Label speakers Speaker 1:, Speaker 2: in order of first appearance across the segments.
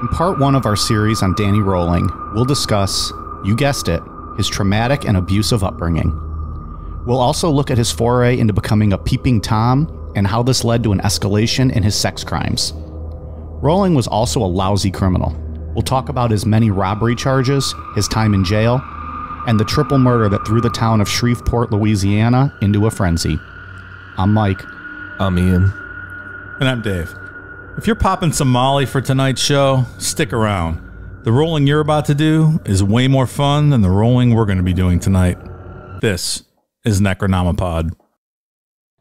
Speaker 1: In part one of our series on Danny Rolling, we'll discuss, you guessed it, his traumatic and abusive upbringing. We'll also look at his foray into becoming a peeping Tom and how this led to an escalation in his sex crimes. Rolling was also a lousy criminal. We'll talk about his many robbery charges, his time in jail, and the triple murder that threw the town of Shreveport, Louisiana into a frenzy. I'm Mike.
Speaker 2: I'm Ian.
Speaker 3: And I'm Dave. If you're popping some Molly for tonight's show, stick around. The rolling you're about to do is way more fun than the rolling we're going to be doing tonight. This is Necronomipod.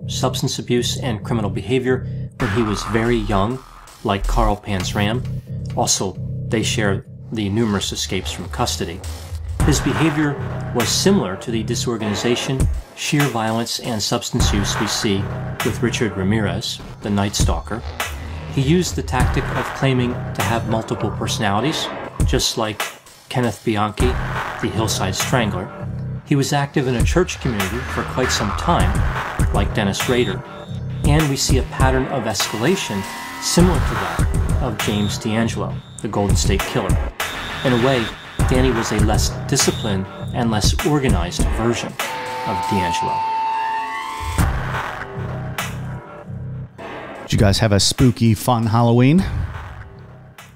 Speaker 4: Substance abuse and criminal behavior when he was very young, like Carl Panzram. Also, they share the numerous escapes from custody. His behavior was similar to the disorganization, sheer violence, and substance use we see with Richard Ramirez, the Night Stalker. He used the tactic of claiming to have multiple personalities, just like Kenneth Bianchi, the Hillside Strangler. He was active in a church community for quite some time, like Dennis Rader. And we see a pattern of escalation similar to that of James D'Angelo, the Golden State Killer. In a way, Danny was a less disciplined and less organized version of D'Angelo.
Speaker 1: Did you guys have a spooky, fun Halloween?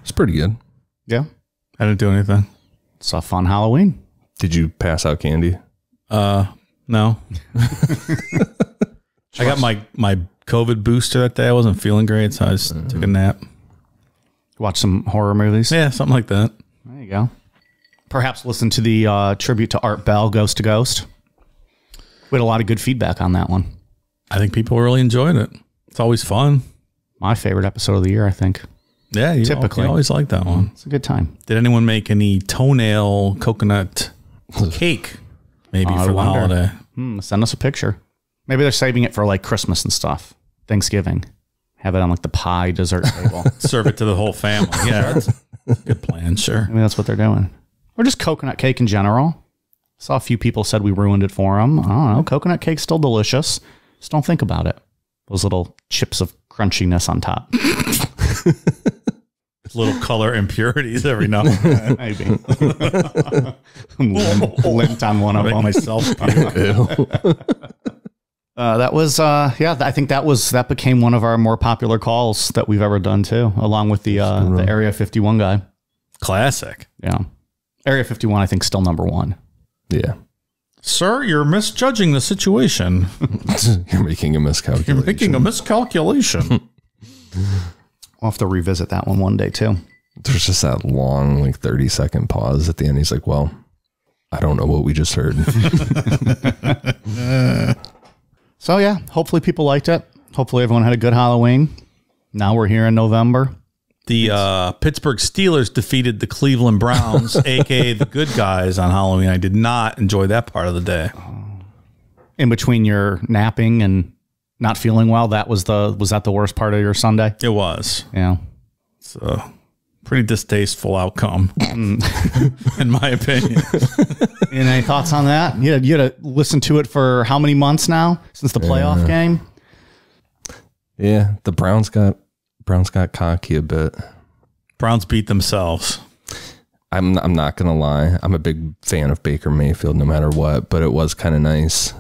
Speaker 2: It's pretty good.
Speaker 1: Yeah.
Speaker 3: I didn't do anything.
Speaker 1: It's a fun Halloween.
Speaker 2: Did you pass out candy?
Speaker 3: No. I got my COVID booster that day. I wasn't feeling great, so I just took a nap.
Speaker 1: Watch some horror movies?
Speaker 3: Yeah, something like that.
Speaker 1: There you go. Perhaps listen to the tribute to Art Bell, Ghost to Ghost. We had a lot of good feedback on that one.
Speaker 3: I think people really enjoyed it. It's always fun.
Speaker 1: My favorite episode of the year, I think.
Speaker 3: Yeah, you always like that one.
Speaker 1: It's a good time.
Speaker 3: Did anyone make any toenail coconut cake? Maybe for the holiday.
Speaker 1: Send us a picture. Maybe they're saving it for like Christmas and stuff. Thanksgiving. Have it on like the pie dessert table.
Speaker 3: Serve it to the whole family. Yeah, that's a good plan, sure.
Speaker 1: I mean, that's what they're doing. Or just coconut cake in general. Saw a few people said we ruined it for them. I don't know. Coconut cake's still delicious. Just don't think about it. Those little chips of crunchiness on top.
Speaker 3: Little color impurities every now and then.
Speaker 1: Maybe. Lint on one of them.
Speaker 3: Myself.
Speaker 1: That was, yeah, I think that became one of our more popular calls that we've ever done too, along with the Area 51 guy.
Speaker 3: Classic.
Speaker 1: Yeah. Area 51, I think, still number one.
Speaker 2: Yeah.
Speaker 3: Sir, you're misjudging the situation.
Speaker 2: You're making a miscalculation.
Speaker 3: You're making a miscalculation.
Speaker 1: We'll have to revisit that one day too.
Speaker 2: There's just that long, like 30-second pause at the end. He's like, well, I don't know what we just heard.
Speaker 1: So yeah, hopefully people liked it. Hopefully everyone had a good Halloween. Now we're here in November.
Speaker 3: The Pittsburgh Steelers defeated the Cleveland Browns, a.k.a. the good guys, on Halloween. I did not enjoy that part of the day.
Speaker 1: In between your napping and not feeling well, was that the worst part of your Sunday?
Speaker 3: It was.
Speaker 1: Yeah.
Speaker 3: It's a pretty distasteful outcome, in my opinion.
Speaker 1: And any thoughts on that? You had to listen to it for how many months now since the playoff game?
Speaker 2: Yeah, the Browns got cocky a bit.
Speaker 3: Browns beat themselves.
Speaker 2: I'm not gonna lie. I'm a big fan of Baker Mayfield no matter what, but it was kind of nice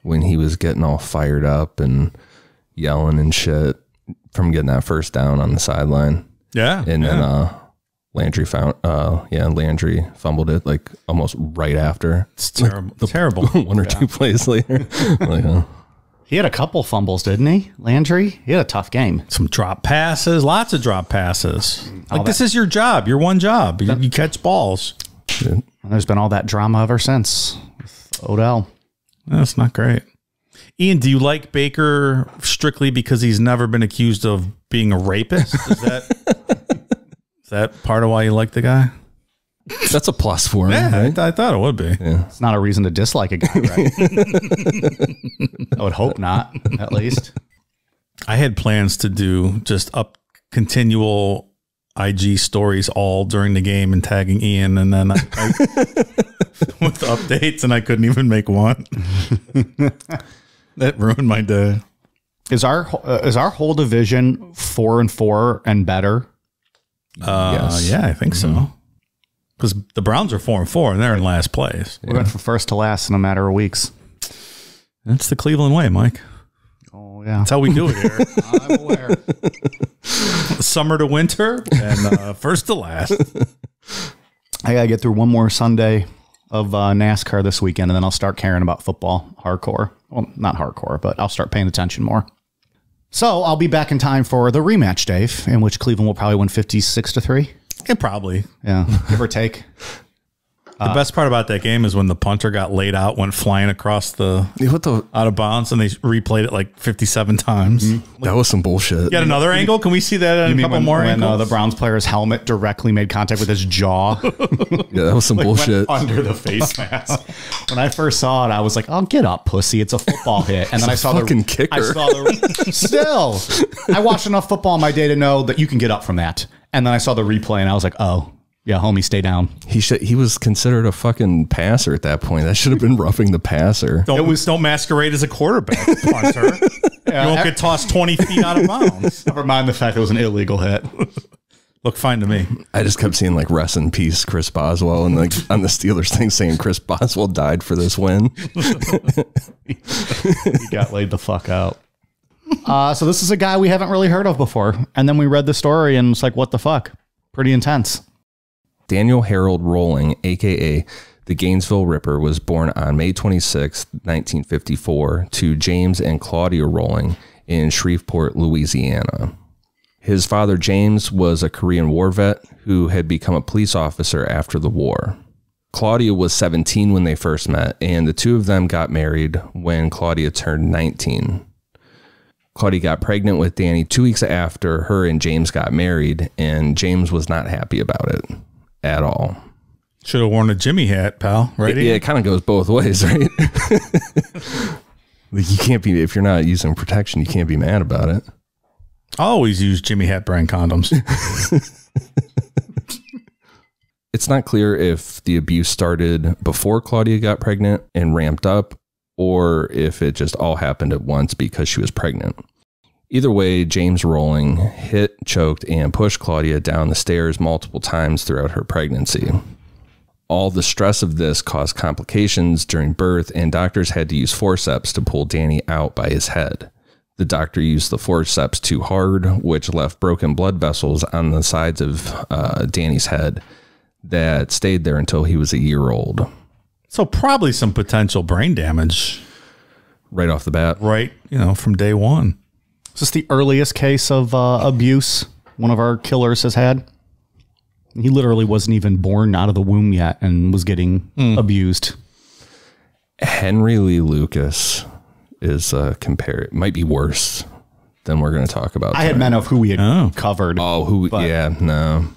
Speaker 2: when he was getting all fired up and yelling and shit from getting that first down on the sideline.
Speaker 3: Yeah.
Speaker 2: And then Landry Landry fumbled it like almost right after.
Speaker 3: It's terrible. Terrible.
Speaker 2: One or two plays later. Like,
Speaker 1: He had a couple fumbles, didn't he? Landry? He had a tough game.
Speaker 3: Some drop passes, lots of drop passes. Like, this is your job. Your one job. You catch balls.
Speaker 2: shit.
Speaker 1: There's been all that drama ever since with Odell.
Speaker 3: That's not great. Ian, do you like Baker strictly because he's never been accused of being a rapist? Is that part of why you like the guy?
Speaker 2: That's a plus for him.
Speaker 3: Yeah,
Speaker 2: right?
Speaker 3: I thought it would be.
Speaker 2: Yeah.
Speaker 1: It's not a reason to dislike a guy, right? I would hope not, at least.
Speaker 3: I had plans to do just continual IG stories all during the game and tagging Ian, and then I with updates, and I couldn't even make one. That ruined my day.
Speaker 1: Is our whole division 4-4 and better?
Speaker 2: Yes.
Speaker 3: Yeah, I think so. Because the Browns are 4-4 and they're in last place.
Speaker 1: We went from first to last in a matter of weeks.
Speaker 3: That's the Cleveland way, Mike.
Speaker 1: Oh, yeah.
Speaker 3: That's how we do it here.
Speaker 1: I'm aware.
Speaker 3: Summer to winter and first to last.
Speaker 1: I got to get through one more Sunday of NASCAR this weekend, and then I'll start caring about football hardcore. Well, not hardcore, but I'll start paying attention more. So I'll be back in time for the rematch, Dave, in which Cleveland will probably win 56-3.
Speaker 3: Yeah, probably.
Speaker 1: Yeah, give or take.
Speaker 3: The best part about that game is when the punter got laid out, went flying across the out of bounds, and they replayed it like 57 times.
Speaker 2: That was some bullshit.
Speaker 3: Got another angle? Can we see that in a couple more angles?
Speaker 1: The Browns player's helmet directly made contact with his jaw.
Speaker 2: Yeah, that was some bullshit.
Speaker 1: Under the face mask. When I first saw it, I was like, "Oh, get up, pussy! It's a football hit." And then I saw
Speaker 2: fucking kicker.
Speaker 1: I saw still. I watched enough football in my day to know that you can get up from that. And then I saw the replay, and I was like, "Oh, yeah, homie, stay down."
Speaker 2: He was considered a fucking passer at that point. That should have been roughing the passer.
Speaker 3: Don't masquerade as a quarterback, punter. You won't get tossed 20 feet out of bounds.
Speaker 1: Never mind the fact it was an illegal hit.
Speaker 3: Look fine to me.
Speaker 2: I just kept seeing like rest in peace Chris Boswell and like on the Steelers thing saying Chris Boswell died for this win.
Speaker 1: He got laid the fuck out. So this is a guy we haven't really heard of before. And then we read the story and it's like, what the fuck? Pretty intense.
Speaker 2: Daniel Harold Rolling, a.k.a. the Gainesville Ripper, was born on May 26, 1954, to James and Claudia Rolling in Shreveport, Louisiana. His father, James, was a Korean War vet who had become a police officer after the war. Claudia was 17 when they first met, and the two of them got married when Claudia turned 19. Claudia got pregnant with Danny 2 weeks after her and James got married, and James was not happy about it at all.
Speaker 3: Should have worn a Jimmy hat, pal. Right?
Speaker 2: Yeah, it kind of goes both ways, right? Like you can't be, if you're not using protection, you can't be mad about it.
Speaker 3: I always use Jimmy Hat brand condoms.
Speaker 2: It's not clear if the abuse started before Claudia got pregnant and ramped up, or if it just all happened at once because she was pregnant. Either way, James Rolling hit, choked, and pushed Claudia down the stairs multiple times throughout her pregnancy. All the stress of this caused complications during birth, and doctors had to use forceps to pull Danny out by his head. The doctor used the forceps too hard, which left broken blood vessels on the sides of Danny's head that stayed there until he was a year old.
Speaker 3: So probably some potential brain damage.
Speaker 2: Right off the bat.
Speaker 3: Right, from day one.
Speaker 1: Is this the earliest case of abuse one of our killers has had? He literally wasn't even born out of the womb yet and was getting abused.
Speaker 2: Henry Lee Lucas is might be worse than we're going to talk about tonight.
Speaker 1: I had meant of who we had covered.
Speaker 2: Yeah, no.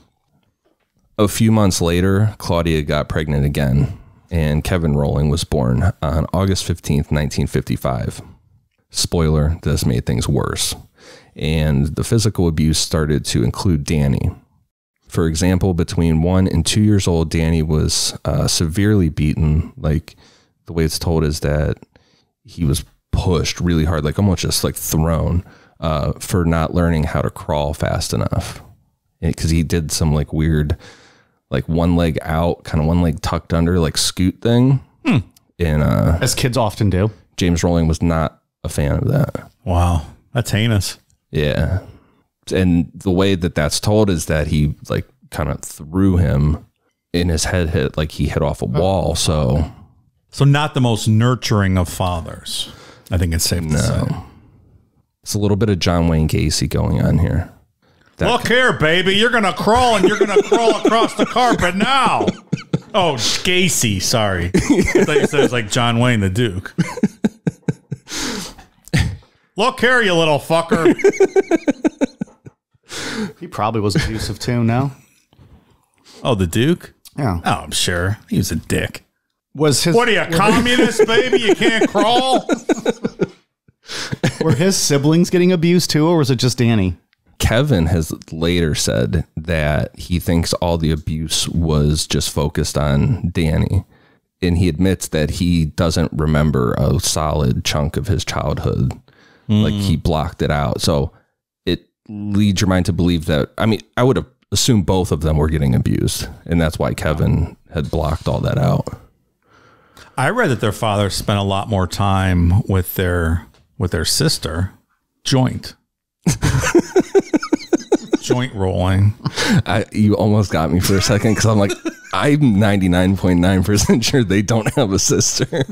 Speaker 2: A few months later, Claudia got pregnant again, and Kevin Rolling was born on August 15th, 1955. Spoiler, this made things worse. And the physical abuse started to include Danny. For example, between 1 and 2 years old, Danny was severely beaten. Like the way it's told is that he was pushed really hard, like almost just like thrown for not learning how to crawl fast enough. Because he did some like weird, like one leg out, kind of one leg tucked under, like scoot thing. And
Speaker 1: as kids often do.
Speaker 2: James Rolling was not a fan of that.
Speaker 3: Wow, that's heinous.
Speaker 2: Yeah. And the way that that's told is that he like kind of threw him and his head hit, like he hit off a wall. So
Speaker 3: not the most nurturing of fathers. I think it's safe to say.
Speaker 2: It's a little bit of John Wayne Gacy going on here.
Speaker 3: Look here, baby. You're going to crawl and you're going to crawl across the carpet now. Oh, Gacy. Sorry. I thought you said it was like John Wayne, the Duke. Look here, you little fucker.
Speaker 1: He probably was abusive too, no?
Speaker 3: Oh, the Duke?
Speaker 1: Yeah.
Speaker 3: Oh, I'm sure. He was a dick.
Speaker 1: What
Speaker 3: are you, a communist, baby? You can't crawl?
Speaker 1: Were his siblings getting abused too, or was it just Danny?
Speaker 2: Kevin has later said that he thinks all the abuse was just focused on Danny. And he admits that he doesn't remember a solid chunk of his childhood. Like he blocked it out. So it leads your mind to believe that, I mean, I would have assumed both of them were getting abused, and that's why Kevin had blocked all that out.
Speaker 3: I read that their father spent a lot more time with their sister, joint rolling.
Speaker 2: You almost got me for a second because I'm like, I'm 99.9% sure they don't have a sister.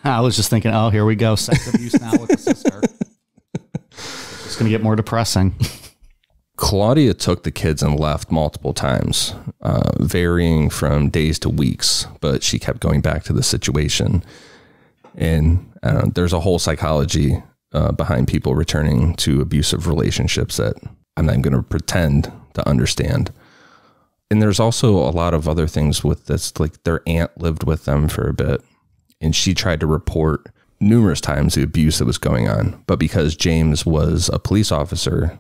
Speaker 1: I was just thinking, oh, here we go. Sex abuse now with a sister. It's going to get more depressing.
Speaker 2: Claudia took the kids and left multiple times, varying from days to weeks, but she kept going back to the situation. And there's a whole psychology behind people returning to abusive relationships that I'm not going to pretend to understand. And there's also a lot of other things with this, like their aunt lived with them for a bit, and she tried to report numerous times the abuse that was going on. But because James was a police officer,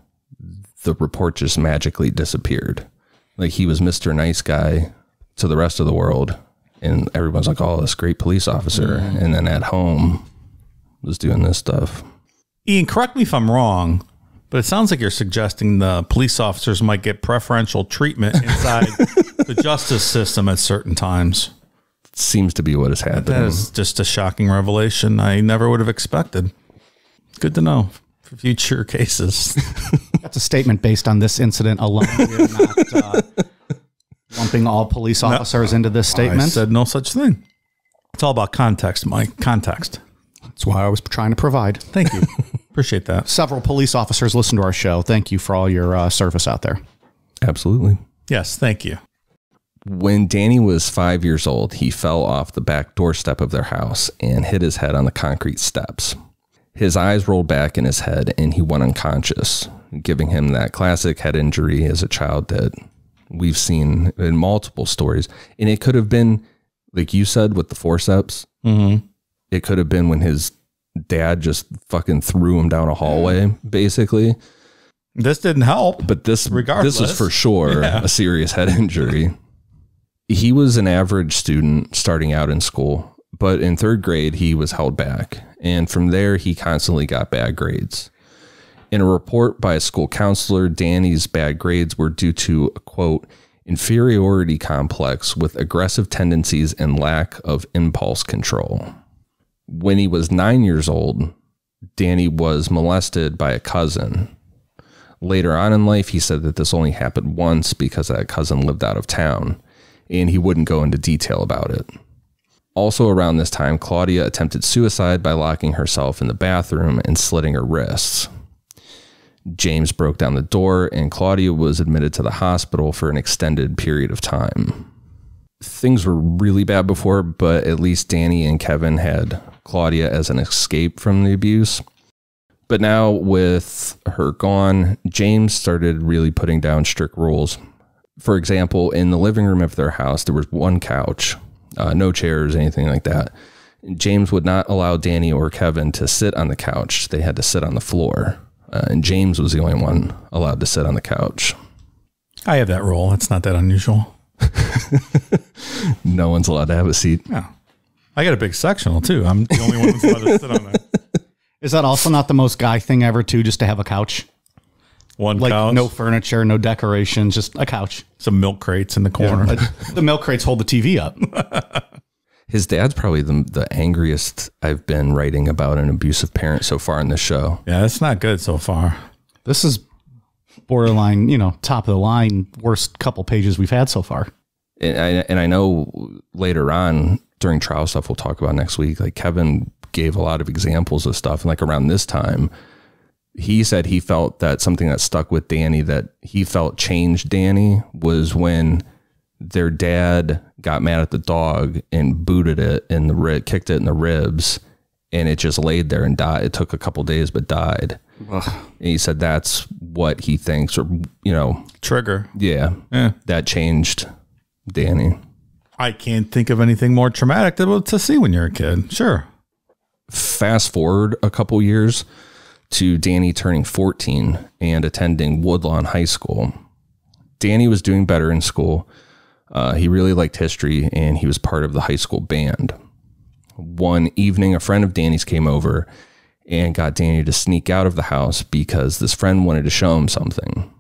Speaker 2: the report just magically disappeared. Like he was Mr. Nice Guy to the rest of the world. And everyone's like, oh, this great police officer. And then at home was doing this stuff.
Speaker 3: Ian, correct me if I'm wrong, but it sounds like you're suggesting the police officers might get preferential treatment inside the justice system at certain times.
Speaker 2: Seems to be what has happened.
Speaker 3: That is just a shocking revelation I never would have expected. Good to know for future cases.
Speaker 1: That's a statement based on this incident alone. You're not lumping all police officers into this statement.
Speaker 3: I said no such thing. It's all about context, Mike. Context.
Speaker 1: That's why I was trying to provide.
Speaker 3: Thank you. Appreciate that.
Speaker 1: Several police officers listen to our show. Thank you for all your service out there.
Speaker 2: Absolutely.
Speaker 3: Yes, thank you.
Speaker 2: When Danny was 5 years old, he fell off the back doorstep of their house and hit his head on the concrete steps. His eyes rolled back in his head and he went unconscious, giving him that classic head injury as a child that we've seen in multiple stories. And it could have been, like you said, with the forceps. Mm-hmm. It could have been when his dad just fucking threw him down a hallway, basically.
Speaker 3: This didn't help.
Speaker 2: But this
Speaker 3: regardless,
Speaker 2: this was for sure a serious head injury. He was an average student starting out in school, but in third grade, he was held back. And from there, he constantly got bad grades. In a report by a school counselor, Danny's bad grades were due to a, quote, inferiority complex with aggressive tendencies and lack of impulse control. When he was 9 years old, Danny was molested by a cousin. Later on in life, he said that this only happened once because that cousin lived out of town, and he wouldn't go into detail about it. Also around this time, Claudia attempted suicide by locking herself in the bathroom and slitting her wrists. James broke down the door, and Claudia was admitted to the hospital for an extended period of time. Things were really bad before, but at least Danny and Kevin had Claudia as an escape from the abuse. But now with her gone, James started really putting down strict rules. For example, in the living room of their house, there was one couch, no chairs, anything like that. James would not allow Danny or Kevin to sit on the couch. They had to sit on the floor. And James was the only one allowed to sit on the couch.
Speaker 3: I have that rule. It's not that unusual.
Speaker 2: No one's allowed to have a seat.
Speaker 3: Yeah. I got a big sectional too. I'm the only one that's allowed to sit on there.
Speaker 1: Is that also not the most guy thing ever too, just to have a couch?
Speaker 3: One
Speaker 1: like
Speaker 3: couch.
Speaker 1: No furniture, no decorations, just a couch.
Speaker 3: Some milk crates in the corner.
Speaker 1: Yeah, the milk crates hold the TV up.
Speaker 2: His dad's probably the angriest I've been writing about an abusive parent so far in this show.
Speaker 3: Yeah, it's not good so far.
Speaker 1: This is borderline, top of the line, worst couple pages we've had so far.
Speaker 2: And I know later on during trial stuff we'll talk about next week, like Kevin gave a lot of examples of stuff. And like around this time, he said he felt that something that stuck with Danny that he felt changed Danny was when their dad got mad at the dog and booted it in the kicked it in the ribs, and it just laid there and died. It took a couple days, but died. Ugh. And he said that's what he thinks, or
Speaker 3: trigger.
Speaker 2: Yeah, that changed Danny.
Speaker 3: I can't think of anything more traumatic to see when you're a kid. Sure.
Speaker 2: Fast forward a couple years to Danny turning 14 and attending Woodlawn High School. Danny was doing better in school. He really liked history, and he was part of the high school band. One evening, a friend of Danny's came over, and got Danny to sneak out of the house because this friend wanted to show him something.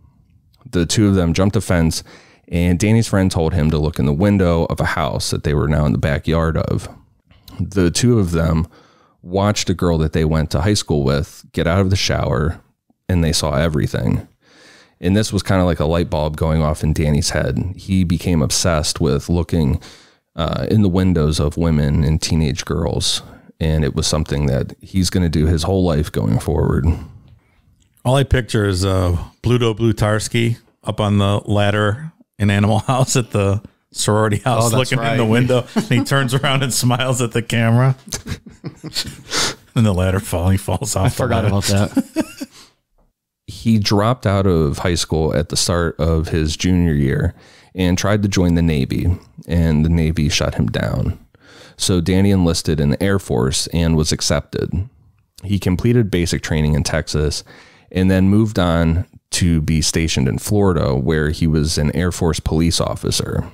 Speaker 2: The two of them jumped a fence, and Danny's friend told him to look in the window of a house that they were now in the backyard of. The two of them watched a girl that they went to high school with get out of the shower, and they saw everything. And this was kind of like a light bulb going off in Danny's head. He became obsessed with looking in the windows of women and teenage girls. And it was something that he's going to do his whole life going forward.
Speaker 3: All I picture is Bluto Blutarski up on the ladder in Animal House at the sorority house, looking in the window. And he turns around and smiles at the camera. And the ladder falls off.
Speaker 1: I forgot about that.
Speaker 2: He dropped out of high school at the start of his junior year and tried to join the Navy, and the Navy shut him down. So Danny enlisted in the Air Force and was accepted. He completed basic training in Texas and then moved on to be stationed in Florida, where he was an Air Force police officer.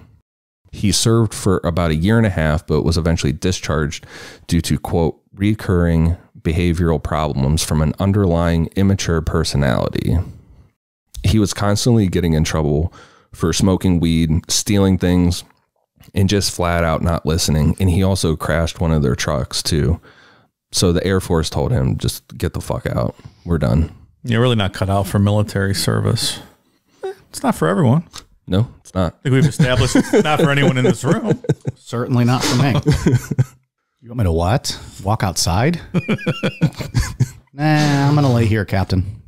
Speaker 2: He served for about 1.5 years, but was eventually discharged due to, quote, recurring behavioral problems from an underlying immature personality. He was constantly getting in trouble for smoking weed, stealing things, and just flat out not listening. And he also crashed one of their trucks too. So the Air Force told him, just get the fuck out. We're done.
Speaker 3: You're really not cut out for military service. It's not for everyone.
Speaker 2: No, it's not.
Speaker 3: I think we've established it's not for anyone in this room.
Speaker 1: Certainly not for me. You want me to what? Walk outside? Nah, I'm going to lay here, Captain.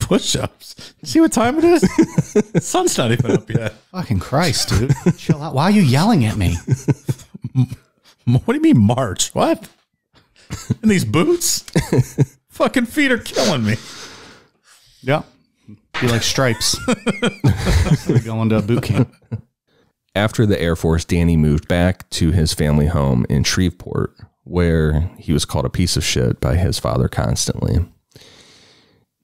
Speaker 3: Push-ups. See what time it is? The sun's not even up yet.
Speaker 1: Fucking Christ, dude. Chill out. Why are you yelling at me?
Speaker 3: What do you mean March? What? In these boots? Fucking feet are killing me.
Speaker 1: Yeah. Be like Stripes. We're going to boot camp.
Speaker 2: After the Air Force, Danny moved back to his family home in Shreveport, where he was called a piece of shit by his father constantly.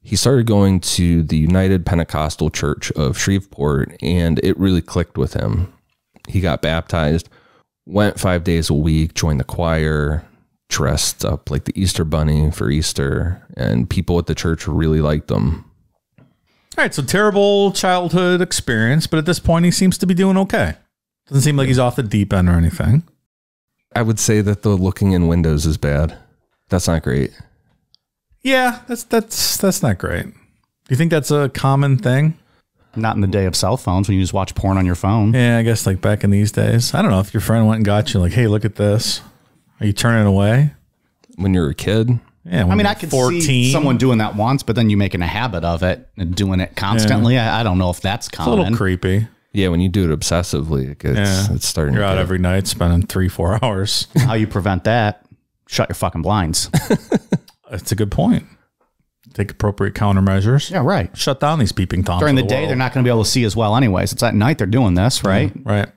Speaker 2: He started going to the United Pentecostal Church of Shreveport, and it really clicked with him. He got baptized, went 5 days a week, joined the choir, dressed up like the Easter Bunny for Easter, and people at the church really liked him.
Speaker 3: All right, so terrible childhood experience, but at this point he seems to be doing okay. Doesn't seem like he's off the deep end or anything.
Speaker 2: I would say that the looking in windows is bad. That's not great.
Speaker 3: Yeah, that's not great. Do you think that's a common thing?
Speaker 1: Not in the day of cell phones when you just watch porn on your phone.
Speaker 3: Yeah, I guess like back in these days. I don't know if your friend went and got you like, hey, look at this. Are you turning away?
Speaker 2: When you're a kid?
Speaker 3: Yeah,
Speaker 1: I mean, I could
Speaker 3: 14.
Speaker 1: see someone doing that once, but then you making a habit of it and doing it constantly. Yeah. I don't know if that's common.
Speaker 3: It's a little creepy.
Speaker 2: Yeah, when you do it obsessively, it's starting
Speaker 3: You're
Speaker 2: to
Speaker 3: out
Speaker 2: get...
Speaker 3: every night spending 3-4 hours.
Speaker 1: How you prevent that? Shut your fucking blinds.
Speaker 3: That's a good point. Take appropriate countermeasures.
Speaker 1: Yeah, right.
Speaker 3: Shut down these peeping toms.
Speaker 1: During the day, they're not going to be able to see as well anyways. It's at night they're doing this, right?
Speaker 3: Right.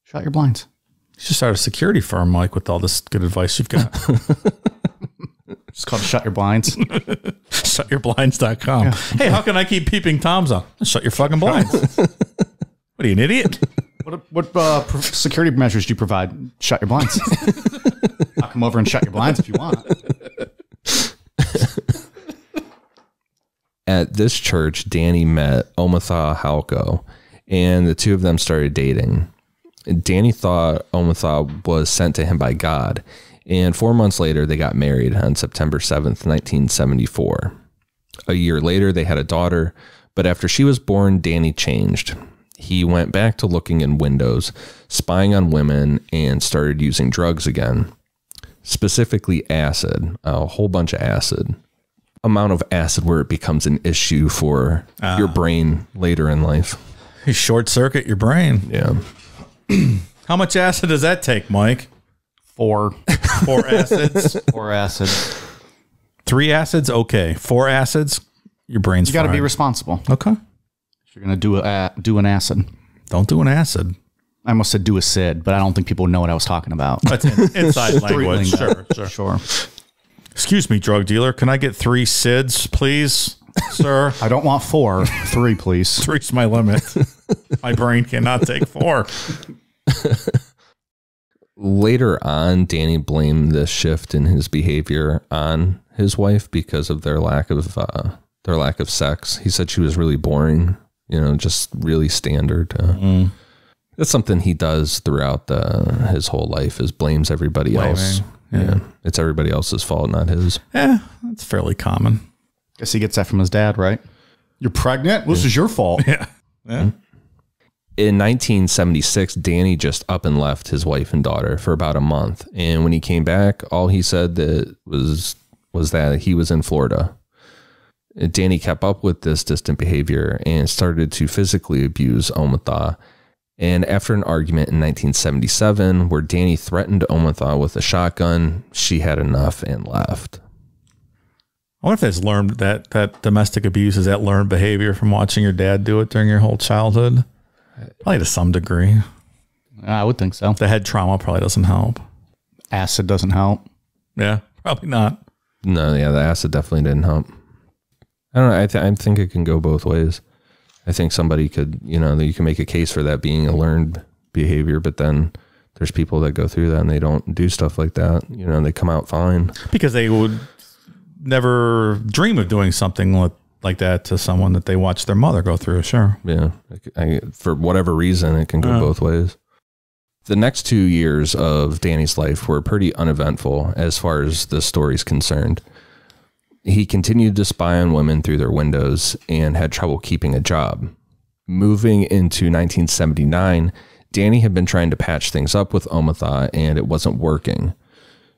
Speaker 1: Shut your blinds.
Speaker 3: You should start a security firm, Mike, with all this good advice you've got.
Speaker 1: It's called Shut Your Blinds.
Speaker 3: ShutYourBlinds.com. Yeah. Hey, how can I keep peeping toms on? Shut your fucking blinds. What are you, an idiot?
Speaker 1: What security measures do you provide? Shut your blinds. I'll come over and shut your blinds if you want.
Speaker 2: At this church, Danny met Omatha Halko, and the two of them started dating. Danny thought Omatha was sent to him by God, and 4 months later, they got married on September 7th, 1974. A year later, they had a daughter, but after she was born, Danny changed. He went back to looking in windows, spying on women, and started using drugs again. Specifically acid, a whole bunch of acid. Amount of acid where it becomes an issue for your brain later in life.
Speaker 3: You short circuit your brain.
Speaker 2: Yeah.
Speaker 3: How much acid does that take, Mike?
Speaker 1: 4
Speaker 3: acids.
Speaker 1: 4 acids.
Speaker 3: 3 acids, okay. 4 acids, your brain's
Speaker 1: You got to
Speaker 3: fried.
Speaker 1: be responsible.
Speaker 3: Okay.
Speaker 1: If you're going to do an acid.
Speaker 3: Don't do an acid.
Speaker 1: I almost said do a SID, but I don't think people know what I was talking about.
Speaker 3: That's inside language. Sure. Excuse me, drug dealer. Can I get 3 SIDs, please, sir?
Speaker 1: I don't want 4. 3, please.
Speaker 3: 3's my limit. My brain cannot take 4.
Speaker 2: Later on, Danny blamed this shift in his behavior on his wife because of their lack of sex. He said she was really boring, just really standard. That's something he does throughout his whole life, is blames everybody else. Yeah. It's everybody else's fault, not his.
Speaker 3: Yeah, that's fairly common.
Speaker 1: Guess he gets that from his dad, right? You're pregnant? This is your fault.
Speaker 3: Yeah.
Speaker 2: In 1976, Danny just up and left his wife and daughter for about a month. And when he came back, all he said that was that he was in Florida. Danny kept up with this distant behavior and started to physically abuse Omatha. And after an argument in 1977 where Danny threatened Omatha with a shotgun, she had enough and left.
Speaker 3: I wonder if that's learned, that domestic abuse, is that learned behavior from watching your dad do it during your whole childhood? Probably to some degree.
Speaker 1: I would think so.
Speaker 3: The head trauma probably doesn't help.
Speaker 1: Acid doesn't help.
Speaker 3: Yeah, probably not.
Speaker 2: No, yeah, the acid definitely didn't help. I don't know. I think it can go both ways. I think somebody could, you can make a case for that being a learned behavior, but then there's people that go through that and they don't do stuff like that. They come out fine. Because
Speaker 3: they would never dream of doing something like that to someone that they watched their mother go through. Sure.
Speaker 2: Yeah. For whatever reason, it can go both ways. The next 2 years of Danny's life were pretty uneventful as far as the story's concerned. He continued to spy on women through their windows and had trouble keeping a job. Moving into 1979, Danny had been trying to patch things up with Omatha and it wasn't working.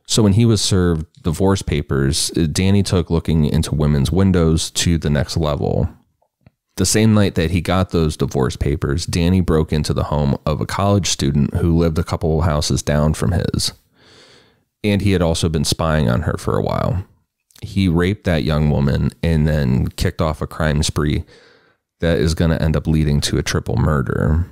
Speaker 2: So when he was served divorce papers, Danny took looking into women's windows to the next level. The same night that he got those divorce papers, Danny broke into the home of a college student who lived a couple houses down from his. And he had also been spying on her for a while. He raped that young woman and then kicked off a crime spree that is going to end up leading to a triple murder.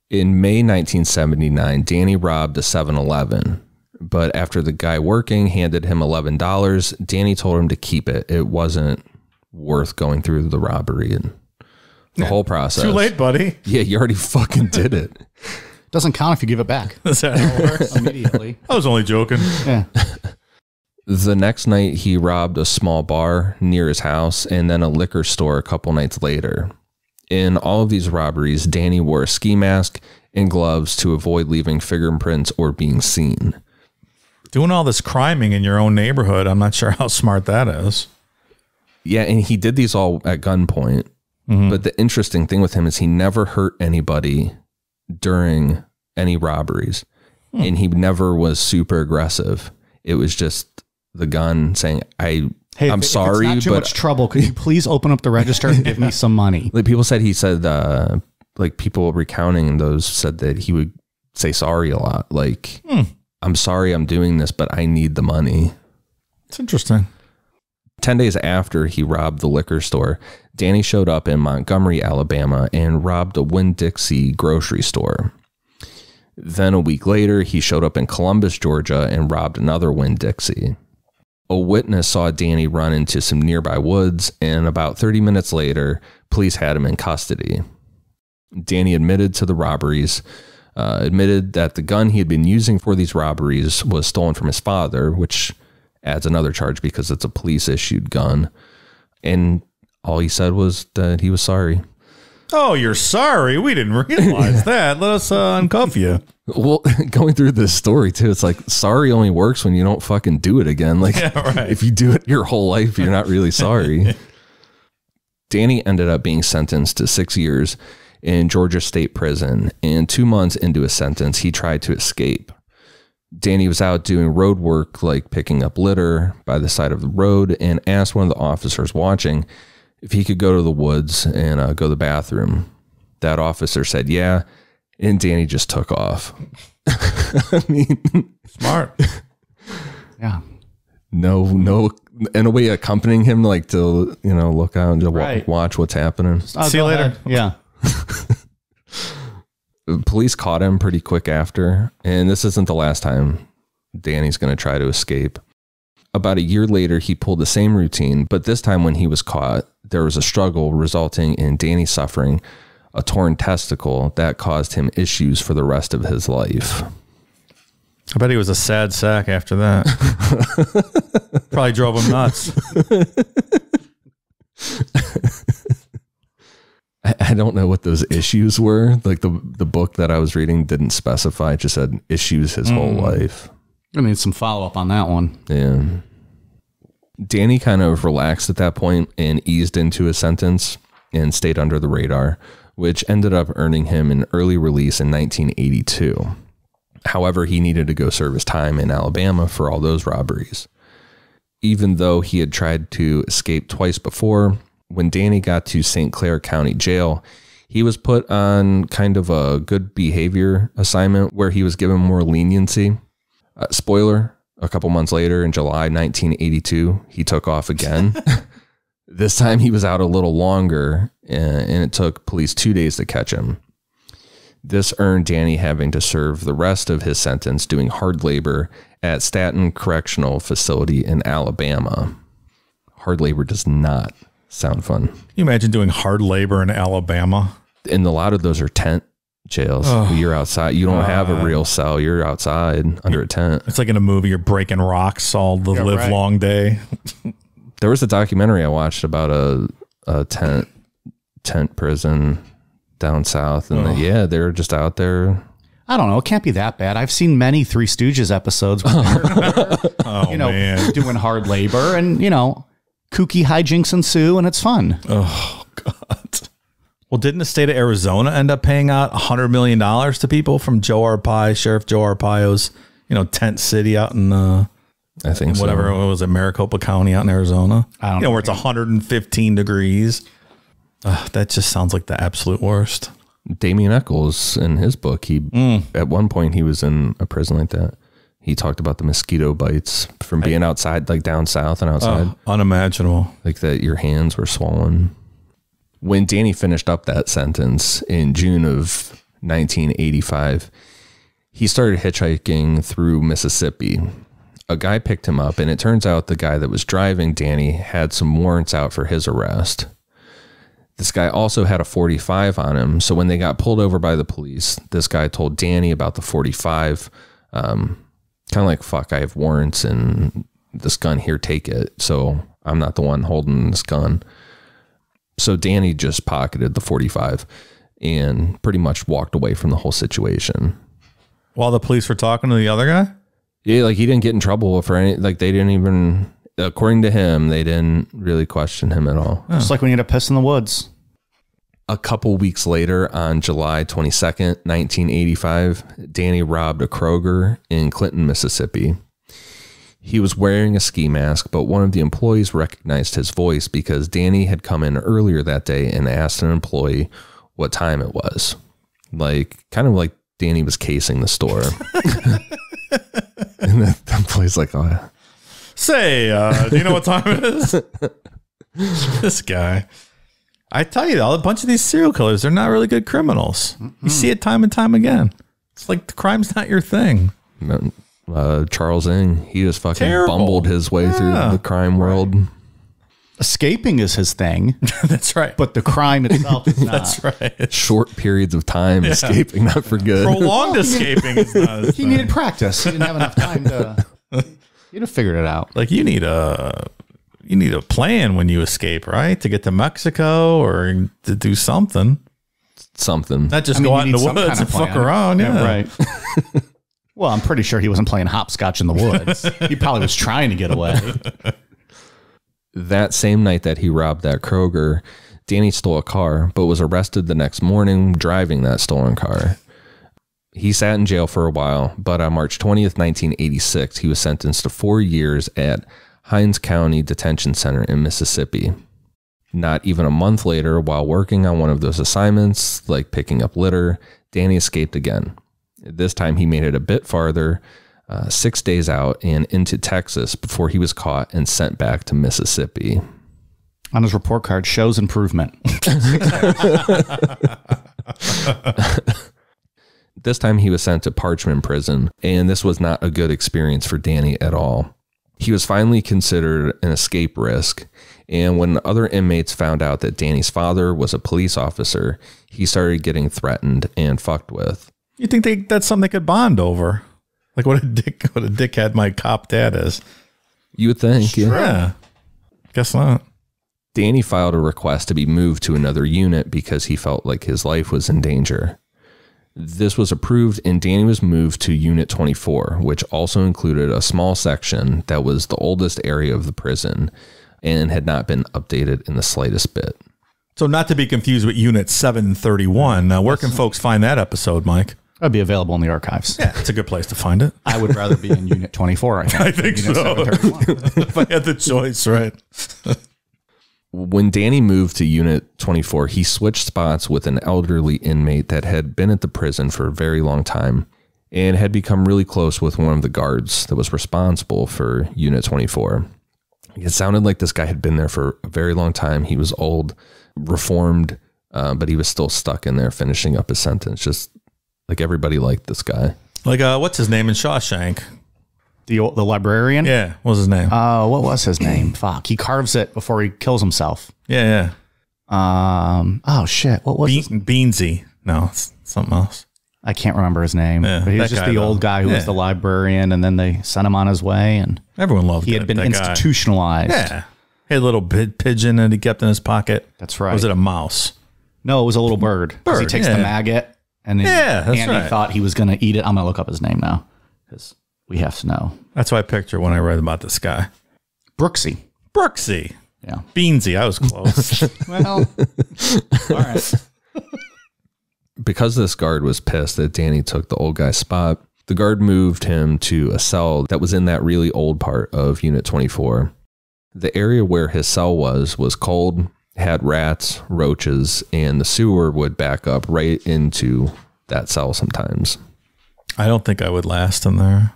Speaker 2: In May 1979, Danny robbed a 7-Eleven, but after the guy working handed him $11, Danny told him to keep it. It wasn't worth going through the robbery and the whole process.
Speaker 3: Too late, buddy.
Speaker 2: Yeah, you already fucking did it.
Speaker 1: Doesn't count if you give it back.
Speaker 3: That's how it works.
Speaker 1: Immediately.
Speaker 3: I was only joking.
Speaker 1: Yeah.
Speaker 2: The next night, he robbed a small bar near his house and then a liquor store a couple nights later. In all of these robberies, Danny wore a ski mask and gloves to avoid leaving fingerprints or being seen.
Speaker 3: Doing all this criming in your own neighborhood, I'm not sure how smart that is.
Speaker 2: Yeah, and he did these all at gunpoint. Mm-hmm. But the interesting thing with him is he never hurt anybody during any robberies. And he never was super aggressive. It was just the gun saying, I'm sorry,
Speaker 1: if it's not too much trouble, could you please open up the register and give me some money?
Speaker 2: Like he said, like people recounting those said that he would say sorry a lot. Like, I'm sorry I'm doing this, but I need the money.
Speaker 3: It's interesting.
Speaker 2: 10 days after he robbed the liquor store, Danny showed up in Montgomery, Alabama, and robbed a Winn-Dixie grocery store. Then a week later, he showed up in Columbus, Georgia, and robbed another Winn-Dixie. A witness saw Danny run into some nearby woods, and about 30 minutes later, police had him in custody. Danny admitted to the robberies, admitted that the gun he had been using for these robberies was stolen from his father, which adds another charge because it's a police-issued gun. And all he said was that he was sorry.
Speaker 3: Oh, you're sorry? We didn't realize that. Let us uncuff you.
Speaker 2: Well, going through this story, too, it's like, sorry only works when you don't fucking do it again. Like, if you do it your whole life, you're not really sorry. Danny ended up being sentenced to 6 years in Georgia State Prison, and 2 months into his sentence, he tried to escape. Danny was out doing road work, like picking up litter by the side of the road, and asked one of the officers watching if he could go to the woods and go to the bathroom. That officer said, yeah, and Danny just took off. I mean,
Speaker 3: smart.
Speaker 1: Yeah.
Speaker 2: No, in a way accompanying him, like to, look out and just watch what's happening.
Speaker 3: See you later.
Speaker 1: Yeah.
Speaker 2: Police caught him pretty quick after, and this isn't the last time Danny's going to try to escape. About a year later, he pulled the same routine, but this time when he was caught, there was a struggle resulting in Danny suffering a torn testicle that caused him issues for the rest of his life.
Speaker 3: I bet he was a sad sack after that. Probably drove him nuts.
Speaker 2: I don't know what those issues were. Like the book that I was reading didn't specify. It just said issues his whole life.
Speaker 1: I need some follow-up on that one.
Speaker 2: Yeah. Danny kind of relaxed at that point and eased into his sentence and stayed under the radar, which ended up earning him an early release in 1982. However, he needed to go serve his time in Alabama for all those robberies. Even though he had tried to escape twice before, when Danny got to St. Clair County Jail, he was put on kind of a good behavior assignment where he was given more leniency. Spoiler, a couple months later in July 1982, he took off again. This time he was out a little longer, and it took police 2 days to catch him. This earned Danny having to serve the rest of his sentence doing hard labor at Staten Correctional Facility in Alabama. Hard labor does not sound fun.
Speaker 3: Can you imagine doing hard labor in Alabama?
Speaker 2: And a lot of those are tent jails. You're outside. You don't have a real cell. You're outside under a tent.
Speaker 3: It's like in a movie, you're breaking rocks all the live long day.
Speaker 2: There was a documentary I watched about a tent prison down south, and they're just out there.
Speaker 1: I don't know. It can't be that bad. I've seen many Three Stooges episodes where they're, doing hard labor, and kooky hijinks ensue, and it's fun.
Speaker 3: Oh God. Well, didn't the state of Arizona end up paying out $100 million to people from Sheriff Joe Arpaio's, tent city out in
Speaker 2: I think
Speaker 3: whatever it was, Maricopa County out in Arizona. I don't know where it's 115 degrees. That just sounds like the absolute worst.
Speaker 2: Damien Eccles, in his book, at one point he was in a prison like that. He talked about the mosquito bites from being outside, like down south and outside.
Speaker 3: Unimaginable.
Speaker 2: Like that your hands were swollen. When Danny finished up that sentence in June of 1985, he started hitchhiking through Mississippi. A guy picked him up, and it turns out the guy that was driving Danny had some warrants out for his arrest. This guy also had a .45 on him, so when they got pulled over by the police, this guy told Danny about the .45, kind of like, fuck, I have warrants and this gun here, take it. So I'm not the one holding this gun. So Danny just pocketed the .45 and pretty much walked away from the whole situation.
Speaker 3: While the police were talking to the other guy?
Speaker 2: Yeah, like he didn't get in trouble for any, like they didn't even, according to him, they didn't really question him at all.
Speaker 1: Just like when you get a piss in the woods.
Speaker 2: A couple weeks later, on July 22nd, 1985, Danny robbed a Kroger in Clinton, Mississippi. He was wearing a ski mask, but one of the employees recognized his voice because Danny had come in earlier that day and asked an employee what time it was. Like, kind of like Danny was casing the store. And the employee's like, oh,
Speaker 3: say, do you know what time it is? This guy. I tell you, a bunch of these serial killers, they're not really good criminals. You see it time and time again. It's like the crime's not your thing.
Speaker 2: Charles Ng, he just fucking bumbled his way through the crime world.
Speaker 1: Escaping is his thing.
Speaker 3: That's right.
Speaker 1: But the crime itself is not.
Speaker 3: That's right.
Speaker 2: Short periods of time escaping, not for good.
Speaker 3: Prolonged escaping is not his
Speaker 1: He
Speaker 3: thing.
Speaker 1: needed practice. He didn't have enough time to... He'd have figured it out.
Speaker 3: Like you need a plan when you escape, right? To get to Mexico or to do something. Not just go out in the woods and fuck around. Yeah,
Speaker 1: right. Well, I'm pretty sure he wasn't playing hopscotch in the woods. He probably was trying to get away.
Speaker 2: That same night that he robbed that Kroger, Danny stole a car, but was arrested the next morning driving that stolen car. He sat in jail for a while, but on March 20th, 1986, he was sentenced to 4 years at Hinds County Detention Center in Mississippi. Not even a month later, while working on one of those assignments, like picking up litter, Danny escaped again. This time he made it a bit farther, 6 days out and into Texas before he was caught and sent back to Mississippi.
Speaker 1: On his report card, shows improvement.
Speaker 2: This time he was sent to Parchman Prison, and this was not a good experience for Danny at all. He was finally considered an escape risk, and when other inmates found out that Danny's father was a police officer, he started getting threatened and fucked with.
Speaker 3: You think that's something they could bond over? Like what a dickhead my cop dad is.
Speaker 2: You would think.
Speaker 3: Yeah. Guess not.
Speaker 2: Danny filed a request to be moved to another unit because he felt like his life was in danger. This was approved and Danny was moved to Unit 24, which also included a small section that was the oldest area of the prison and had not been updated in the slightest bit.
Speaker 3: So not to be confused with Unit 731. Now, where can folks find that episode, Mike?
Speaker 1: It'll be available in the archives.
Speaker 3: Yeah, it's a good place to find it.
Speaker 1: I would rather be in Unit 24, I think.
Speaker 3: I think
Speaker 1: Unit
Speaker 3: so.
Speaker 1: 731.
Speaker 3: If I had the choice, right?
Speaker 2: When Danny moved to Unit 24, he switched spots with an elderly inmate that had been at the prison for a very long time and had become really close with one of the guards that was responsible for Unit 24. It sounded like this guy had been there for a very long time. He was old, reformed, but he was still stuck in there finishing up his sentence. Just like everybody liked this guy.
Speaker 3: Like, what's his name in Shawshank?
Speaker 1: The librarian?
Speaker 3: Yeah, what was his name?
Speaker 1: What was his name? Fuck. He carves it before he kills himself.
Speaker 3: Yeah.
Speaker 1: Oh, shit. What was his name?
Speaker 3: Beansy. No, it's something else.
Speaker 1: I can't remember his name.
Speaker 3: Yeah,
Speaker 1: but he was
Speaker 3: that
Speaker 1: just
Speaker 3: guy,
Speaker 1: the old guy who was the librarian, and then they sent him on his way, and
Speaker 3: everyone loved
Speaker 1: he had been
Speaker 3: that
Speaker 1: institutionalized.
Speaker 3: Guy. Yeah. He had a little pigeon that he kept in his pocket.
Speaker 1: That's right.
Speaker 3: Or was it a mouse?
Speaker 1: No, it was a little bird. He takes the maggot, and Andy thought he was going to eat it. I'm going to look up his name now, because we have to know.
Speaker 3: That's what I picture when I read about this guy.
Speaker 1: Brooksy.
Speaker 3: Yeah. Beansy. I was close.
Speaker 1: Well, all right.
Speaker 2: Because this guard was pissed that Danny took the old guy's spot, the guard moved him to a cell that was in that really old part of Unit 24. The area where his cell was cold, had rats, roaches, and the sewer would back up right into that cell sometimes.
Speaker 3: I don't think I would last in there.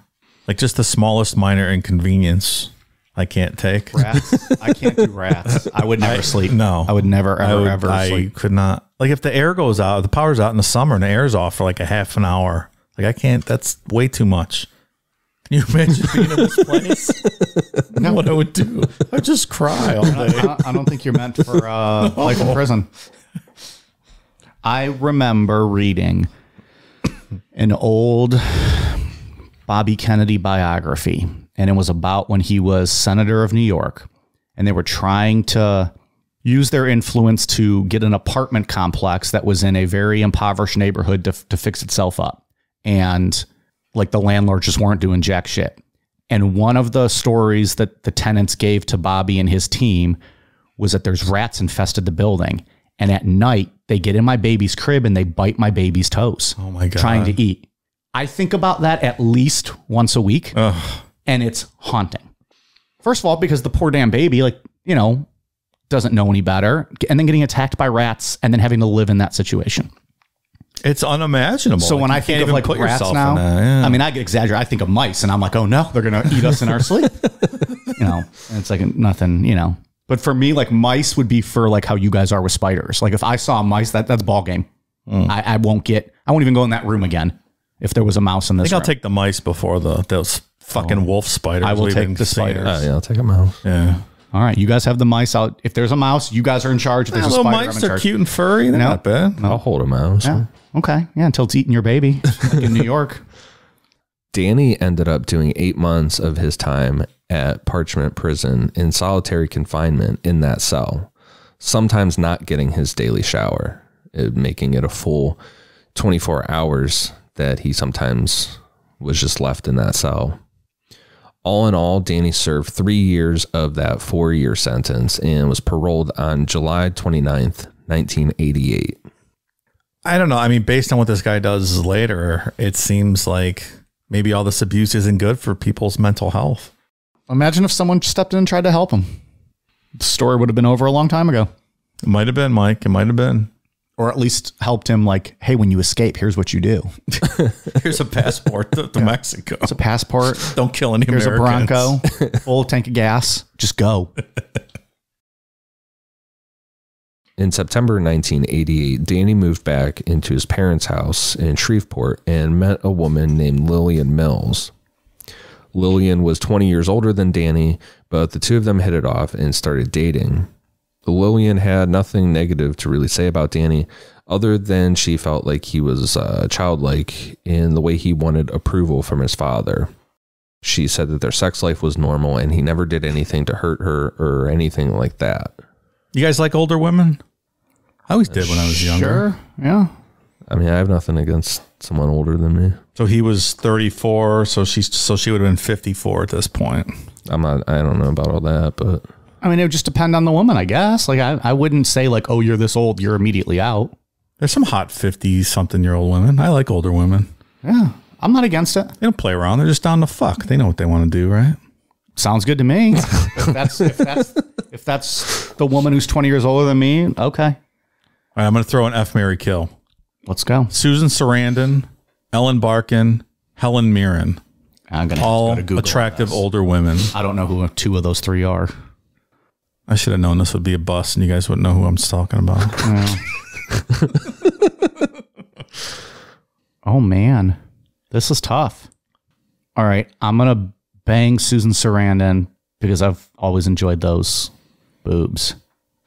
Speaker 3: Like just the smallest minor inconvenience I can't take.
Speaker 1: Rats? I can't do rats. I would never sleep.
Speaker 3: No.
Speaker 1: I would never, ever sleep.
Speaker 3: I could not. Like if the air goes out, the power's out in the summer and the air's off for like a half an hour. Like I can't, that's way too much. Can you imagine being in this place? No, what I would do. I'd just cry all day.
Speaker 1: I don't think you're meant for life in prison. I remember reading an old Bobby Kennedy biography, and it was about when he was senator of New York, and they were trying to use their influence to get an apartment complex that was in a very impoverished neighborhood to fix itself up. And like the landlords just weren't doing jack shit. And one of the stories that the tenants gave to Bobby and his team was that there's rats infested the building. And at night they get in my baby's crib and they bite my baby's toes.
Speaker 3: Oh my God.
Speaker 1: Trying to eat. I think about that at least once a week.
Speaker 3: Ugh.
Speaker 1: And it's haunting. First of all, because the poor damn baby, doesn't know any better. And then getting attacked by rats and then having to live in that situation.
Speaker 3: It's unimaginable.
Speaker 1: So when I think of like rats now, I mean, I get exaggerated. I think of mice and I'm like, oh no, they're going to eat us in our sleep. And it's like nothing, But for me, like mice would be for like how you guys are with spiders. Like if I saw a mice, that's ball game. I won't even go in that room again if there was a mouse in this room.
Speaker 3: I'll take the mice before those fucking wolf spiders.
Speaker 1: I will take the spiders.
Speaker 2: Oh, yeah, I'll take a mouse.
Speaker 3: Yeah.
Speaker 1: All right, you guys have the mice out. If there's a mouse, you guys are in charge. If there's a spider, I'm in charge.
Speaker 3: Mice are cute and furry. They're not bad.
Speaker 2: I'll hold a mouse.
Speaker 1: Yeah. Okay. Yeah, until it's eating your baby like in New York.
Speaker 2: Danny ended up doing 8 months of his time at Parchment Prison in solitary confinement in that cell, sometimes not getting his daily shower, making it a full 24 hours that he sometimes was just left in that cell. All in all, Danny served 3 years of that 4-year sentence and was paroled on July 29th, 1988.
Speaker 3: I don't know. I mean, based on what this guy does later, it seems like maybe all this abuse isn't good for people's mental health.
Speaker 1: Imagine if someone stepped in and tried to help him. The story would have been over a long time ago.
Speaker 3: It might have been, Mike. It might have been.
Speaker 1: Or at least helped him like, hey, when you escape, here's what you do.
Speaker 3: Here's a passport to Mexico.
Speaker 1: It's a passport.
Speaker 3: Don't kill any
Speaker 1: Here's
Speaker 3: Americans.
Speaker 1: a Bronco, full tank of gas. Just go.
Speaker 2: In September 1988, Danny moved back into his parents' house in Shreveport and met a woman named Lillian Mills. Lillian was 20 years older than Danny, but the two of them hit it off and started dating. Lillian had nothing negative to really say about Danny, other than she felt like he was childlike in the way he wanted approval from his father. She said that their sex life was normal and he never did anything to hurt her or anything like that.
Speaker 3: You guys like older women? I always did when I was younger.
Speaker 1: Sure. Yeah.
Speaker 2: I mean, I have nothing against someone older than me.
Speaker 3: So he was 34, so she would have been 54 at this point.
Speaker 2: I don't know about all that, but
Speaker 1: I mean, it would just depend on the woman, I guess. Like, I wouldn't say like, oh, you're this old, you're immediately out.
Speaker 3: There's some hot 50-something-year-old women. I like older women.
Speaker 1: Yeah. I'm not against it.
Speaker 3: They don't play around. They're just down to fuck. They know what they want to do, right?
Speaker 1: Sounds good to me. if that's the woman who's 20 years older than me, okay.
Speaker 3: All right, I'm going to throw an F, Marry, Kill.
Speaker 1: Let's go.
Speaker 3: Susan Sarandon, Ellen Barkin, Helen Mirren.
Speaker 1: I'm gonna
Speaker 3: all
Speaker 1: have to go to Google
Speaker 3: attractive older women.
Speaker 1: I don't know who 2 of those 3 are.
Speaker 3: I should have known this would be a bust and you guys wouldn't know who I'm talking about.
Speaker 1: Oh, man. This is tough. All right. I'm going to bang Susan Sarandon because I've always enjoyed those boobs.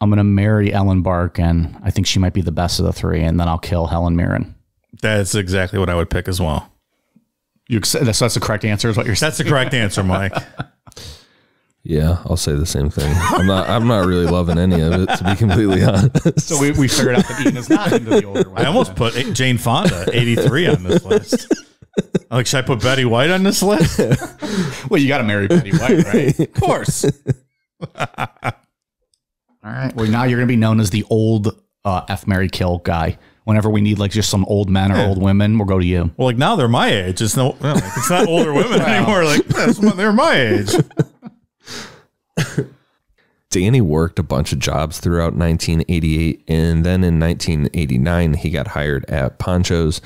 Speaker 1: I'm going to marry Ellen Barkin. I think she might be the best of the 3, and then I'll kill Helen Mirren.
Speaker 3: That's exactly what I would pick as well.
Speaker 1: That's the correct answer is what you're saying?
Speaker 3: That's the correct answer, Mike.
Speaker 2: yeah, I'll say the same thing. I'm not really loving any of it, to be completely honest.
Speaker 1: So we figured out that Ian is not into the older one.
Speaker 3: I almost put Jane Fonda, 83, on this list. Like, should I put Betty White on this list?
Speaker 1: Well, you got to marry Betty White, right?
Speaker 3: Of course.
Speaker 1: All right. Well, now you're going to be known as the old F, Marry, Kill guy. Whenever we need like just some old men or old women, we'll go to you.
Speaker 3: Well, like now they're my age. It's not older women anymore. Like they're my age.
Speaker 2: Danny worked a bunch of jobs throughout 1988, and then in 1989, he got hired at Pancho's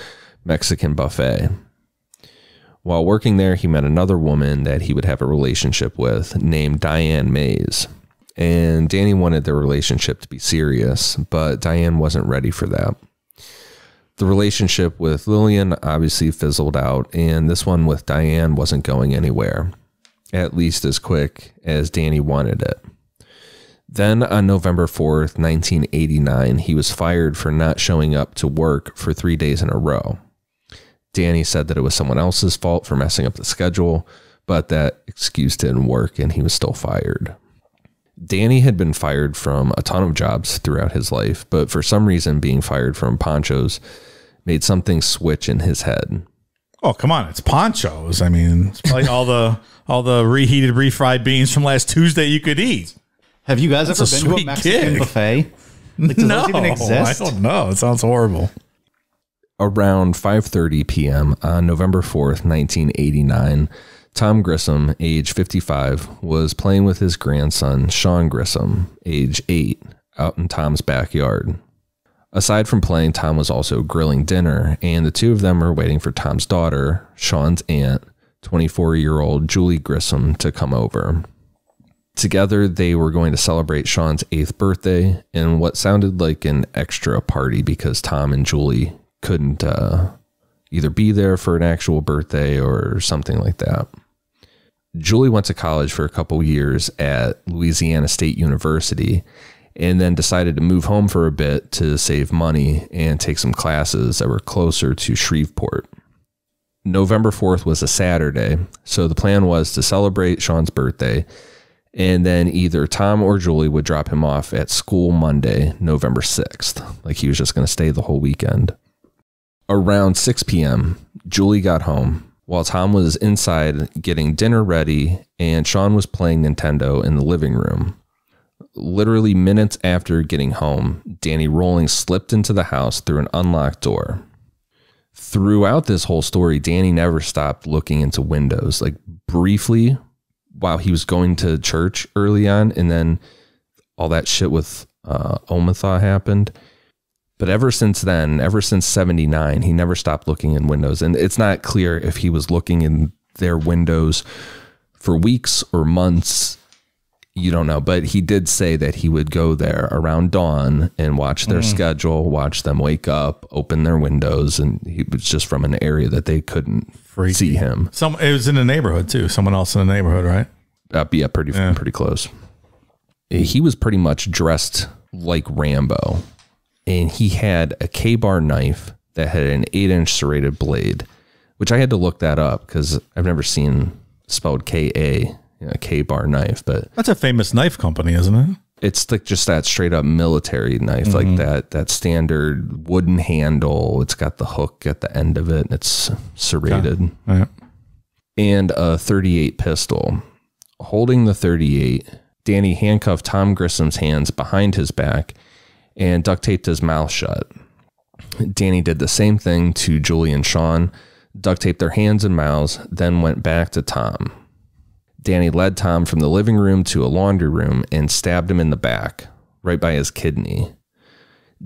Speaker 2: Mexican Buffet. While working there, he met another woman that he would have a relationship with named Diane Mays. And Danny wanted their relationship to be serious, but Diane wasn't ready for that. The relationship with Lillian obviously fizzled out, and this one with Diane wasn't going anywhere, at least as quick as Danny wanted it. Then on November 4th, 1989, he was fired for not showing up to work for 3 days in a row. Danny said that it was someone else's fault for messing up the schedule, but that excuse didn't work and he was still fired. Danny had been fired from a ton of jobs throughout his life, but for some reason being fired from Pancho's made something switch in his head.
Speaker 3: Oh, come on. It's Pancho's. I mean, it's probably all the reheated, refried beans from last Tuesday you could eat.
Speaker 1: Have you guys ever been to a Mexican buffet? Like, does those even exist?
Speaker 3: I don't know. It sounds horrible.
Speaker 2: Around 5:30 p.m. on November 4th, 1989, Tom Grissom, age 55, was playing with his grandson, Sean Grissom, age 8, out in Tom's backyard. Aside from playing, Tom was also grilling dinner, and the two of them were waiting for Tom's daughter, Sean's aunt, 24-year-old Julie Grissom, to come over. Together, they were going to celebrate Sean's 8th birthday in what sounded like an extra party because Tom and Julie couldn't either be there for an actual birthday or something like that. Julie went to college for a couple years at Louisiana State University and then decided to move home for a bit to save money and take some classes that were closer to Shreveport. November 4th was a Saturday, so the plan was to celebrate Sean's birthday, and then either Tom or Julie would drop him off at school Monday, November 6th, like he was just going to stay the whole weekend. Around 6 p.m., Julie got home while Tom was inside getting dinner ready and Sean was playing Nintendo in the living room. Literally minutes after getting home, Danny Rolling slipped into the house through an unlocked door. Throughout this whole story, Danny never stopped looking into windows, like briefly while he was going to church early on, and then all that shit with Omaha happened. But ever since then, ever since 79, he never stopped looking in windows. And it's not clear if he was looking in their windows for weeks or months. You don't know. But he did say that he would go there around dawn and watch their schedule, watch them wake up, open their windows. And he was just from an area that they couldn't see him.
Speaker 3: It was in the neighborhood, too. Someone else in the neighborhood, right?
Speaker 2: Yeah, pretty close. He was pretty much dressed like Rambo. and he had a K-bar knife that had an 8-inch serrated blade, which I had to look that up because I've never seen spelled K-A, a K-bar knife. But
Speaker 3: that's a famous knife company, isn't it?
Speaker 2: It's like just that straight up military knife, like that standard wooden handle. It's got the hook at the end of it. And it's serrated.
Speaker 3: Okay. Right.
Speaker 2: And a .38 pistol. Holding the .38, Danny handcuffed Tom Grissom's hands behind his back and duct taped his mouth shut. Danny did the same thing to Julie and Sean, duct taped their hands and mouths, then went back to Tom. Danny led Tom from the living room to a laundry room and stabbed him in the back, right by his kidney.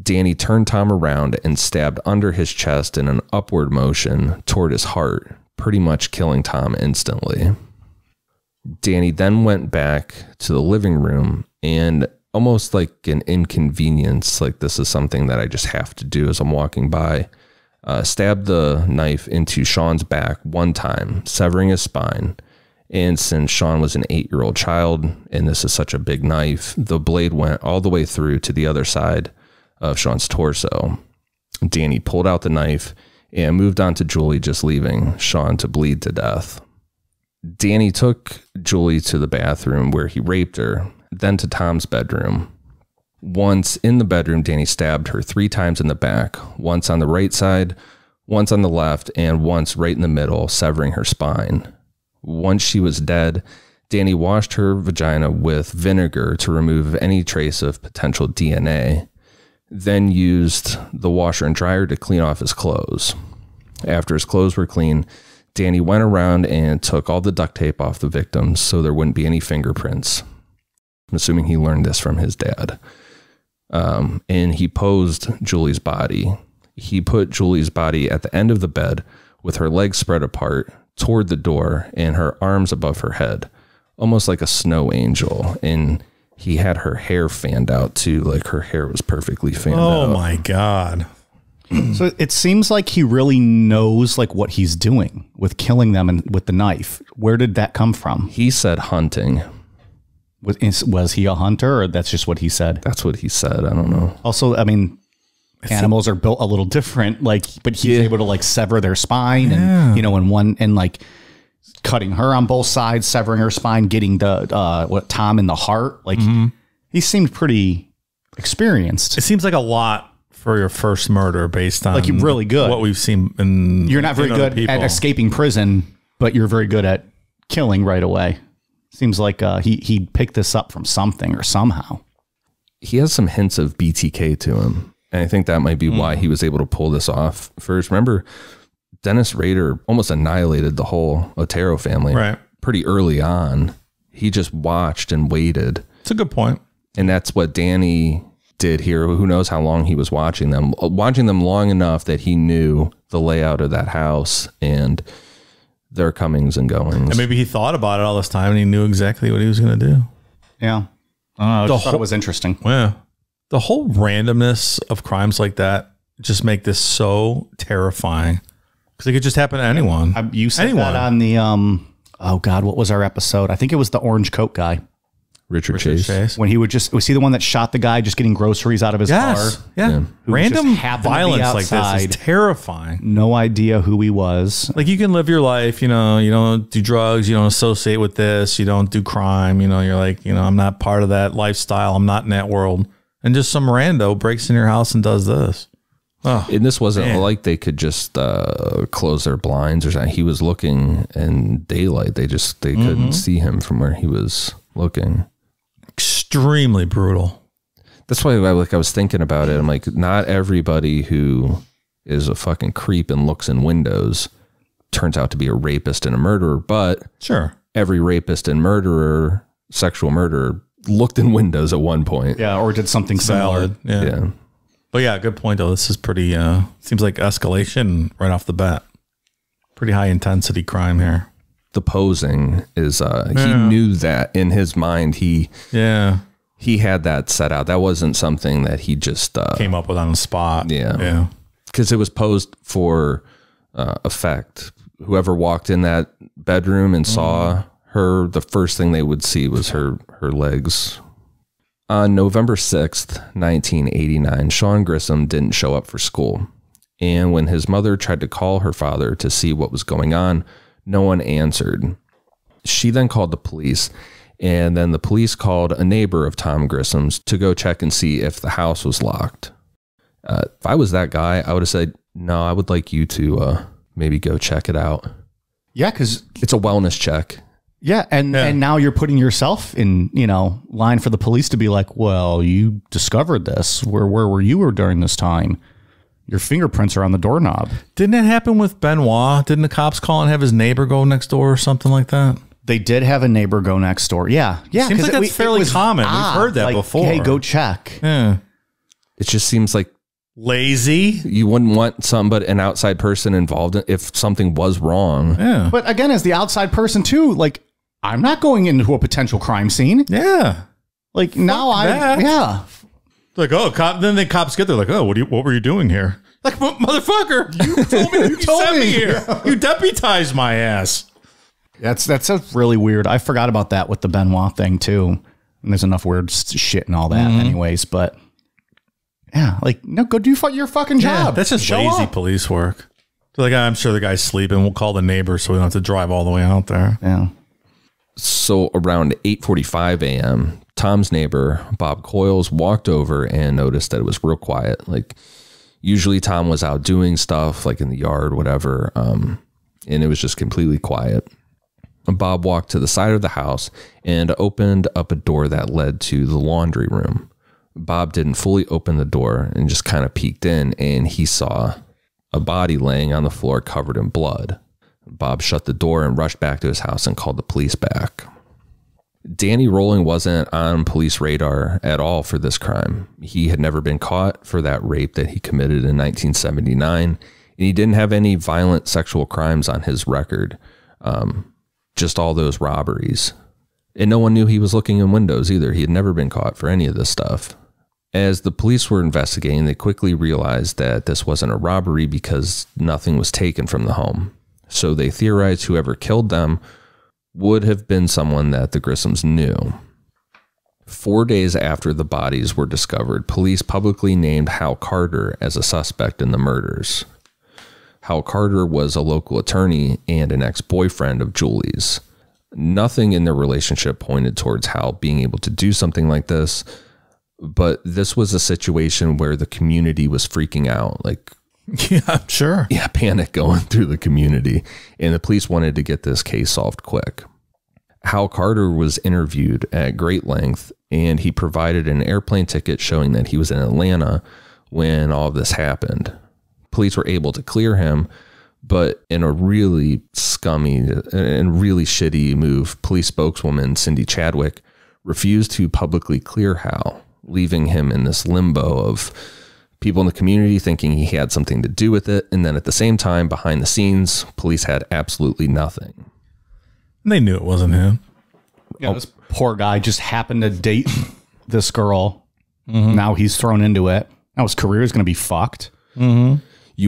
Speaker 2: Danny turned Tom around and stabbed under his chest in an upward motion toward his heart, pretty much killing Tom instantly. Danny then went back to the living room and, almost like an inconvenience, like this is something that I just have to do as I'm walking by, stabbed the knife into Sean's back one time, severing his spine. And since Sean was an 8-year-old child, and this is such a big knife, the blade went all the way through to the other side of Sean's torso. Danny pulled out the knife and moved on to Julie, just leaving Sean to bleed to death. Danny took Julie to the bathroom where he raped her, then to Tom's bedroom. Once in the bedroom, Danny stabbed her 3 times in the back, once on the right side, once on the left, and once right in the middle, severing her spine. Once she was dead, Danny washed her vagina with vinegar to remove any trace of potential DNA, then used the washer and dryer to clean off his clothes. After his clothes were clean, Danny went around and took all the duct tape off the victims so there wouldn't be any fingerprints. I'm assuming he learned this from his dad. And he posed Julie's body. He put Julie's body at the end of the bed with her legs spread apart toward the door and her arms above her head, almost like a snow angel. And he had her hair fanned out too, like her hair was perfectly fanned out.
Speaker 3: Oh my God.
Speaker 1: So it seems like he really knows like what he's doing with killing them and with the knife. Where did that come from?
Speaker 2: He said hunting.
Speaker 1: Was he a hunter, or that's just what he said?
Speaker 2: That's what he said. I don't know.
Speaker 1: Also, I mean, animals are built a little different, like, but he's able to like sever their spine and, you know, and like cutting her on both sides, severing her spine, getting the, Tom in the heart. Like he seemed pretty experienced.
Speaker 3: It seems like a lot for your first murder based on
Speaker 1: like you're really good.
Speaker 3: What we've seen in
Speaker 1: you're not very good at escaping prison, but you're very good at killing right away. Seems like he picked this up from something or somehow.
Speaker 2: He has some hints of BTK to him. And I think that might be why he was able to pull this off first. Remember, Dennis Rader almost annihilated the whole Otero family pretty early on. He just watched and waited.
Speaker 3: It's a good point.
Speaker 2: And that's what Danny did here. Who knows how long he was watching them long enough that he knew the layout of that house and their comings and goings.
Speaker 3: And maybe he thought about it all this time and he knew exactly what he was going to do.
Speaker 1: Yeah. I just thought it was interesting.
Speaker 3: Yeah. The whole randomness of crimes like that just make this so terrifying because it could just happen to anyone.
Speaker 1: You said that on the, oh God, what was our episode? I think it was the orange coat guy.
Speaker 2: Richard Chase.
Speaker 1: When he would just, was he the one that shot the guy just getting groceries out of his car?
Speaker 3: Yeah. Random violence like this is terrifying.
Speaker 1: No idea who he was.
Speaker 3: Like you can live your life, you know, you don't do drugs, you don't associate with this, you don't do crime, you know, you're like, you know, I'm not part of that lifestyle, I'm not in that world. And just some rando breaks in your house and does this. Oh,
Speaker 2: and this wasn't like they could just close their blinds or something. He was looking in daylight. They couldn't see him from where he was looking.
Speaker 3: Extremely brutal.
Speaker 2: That's why I was thinking about it. I'm like, not everybody who is a fucking creep and looks in windows turns out to be a rapist and a murderer, but
Speaker 3: sure,
Speaker 2: every rapist and murderer, sexual murderer, looked in windows at one point.
Speaker 1: Yeah, or did something similar.
Speaker 3: Yeah. But yeah, good point though. This is pretty seems like escalation right off the bat. Pretty high intensity crime here.
Speaker 2: The posing is he knew that in his mind. He had that set out. That wasn't something that he just
Speaker 3: came up with on the spot.
Speaker 2: Yeah. Because it was posed for effect. Whoever walked in that bedroom and saw her, the first thing they would see was her legs. On November 6th, 1989, Sean Grissom didn't show up for school. And when his mother tried to call her father to see what was going on, no one answered. She then called the police, and then the police called a neighbor of Tom Grissom's to go check and see if the house was locked. If I was that guy, I would have said, no, I would like you to maybe go check it out.
Speaker 1: Yeah, because
Speaker 2: it's a wellness check.
Speaker 1: Yeah, and now you're putting yourself in, line for the police to be like, well, you discovered this. Where were you during this time? Your fingerprints are on the doorknob.
Speaker 3: Didn't that happen with Benoit? Didn't the cops call and have his neighbor go next door or something like that?
Speaker 1: They did have a neighbor go next door. Yeah.
Speaker 3: Seems like that's fairly common. We've heard that before.
Speaker 1: Hey, go check.
Speaker 3: Yeah.
Speaker 2: It just seems like
Speaker 3: lazy.
Speaker 2: You wouldn't want an outside person involved if something was wrong.
Speaker 3: Yeah.
Speaker 1: But again, as the outside person too, like, I'm not going into a potential crime scene.
Speaker 3: Yeah.
Speaker 1: Like yeah.
Speaker 3: Like, oh, then the cops get there like, oh, what were you doing here? Like, motherfucker, you told me you sent me here. You deputized my ass.
Speaker 1: That's really weird. I forgot about that with the Benoit thing too. And there's enough weird shit and all that anyways, but yeah, like, no, go do your fucking job.
Speaker 3: Yeah, that's just lazy police work. They're like, I'm sure the guy's sleeping. We'll call the neighbor so we don't have to drive all the way out there.
Speaker 1: Yeah.
Speaker 2: So around 8:45 a.m., Tom's neighbor, Bob Coyles, walked over and noticed that it was real quiet. Like, usually Tom was out doing stuff, like in the yard, whatever, and it was just completely quiet. Bob walked to the side of the house and opened up a door that led to the laundry room. Bob didn't fully open the door and just kind of peeked in, and he saw a body laying on the floor covered in blood. Bob shut the door and rushed back to his house and called the police back. Danny Rolling wasn't on police radar at all for this crime. He had never been caught for that rape that he committed in 1979, and he didn't have any violent sexual crimes on his record, just all those robberies. And no one knew he was looking in windows either. He had never been caught for any of this stuff. As the police were investigating, they quickly realized that this wasn't a robbery because nothing was taken from the home. So they theorized whoever killed them would have been someone that the Grissoms knew. 4 days after the bodies were discovered, police publicly named Hal Carter as a suspect in the murders. Hal Carter was a local attorney and an ex-boyfriend of Julie's. Nothing in their relationship pointed towards Hal being able to do something like this, but this was a situation where the community was freaking out. Like,
Speaker 3: yeah, sure.
Speaker 2: Yeah, panic going through the community. And the police wanted to get this case solved quick. Hal Carter was interviewed at great length, and he provided an airplane ticket showing that he was in Atlanta when all of this happened. Police were able to clear him, but in a really scummy and really shitty move, police spokeswoman Cindy Chadwick refused to publicly clear Hal, leaving him in this limbo of people in the community thinking he had something to do with it. And then at the same time, behind the scenes, police had absolutely nothing.
Speaker 3: And they knew it wasn't him.
Speaker 1: Yeah, this poor guy just happened to date this girl. Now he's thrown into it. Now his career is going to be fucked.
Speaker 2: You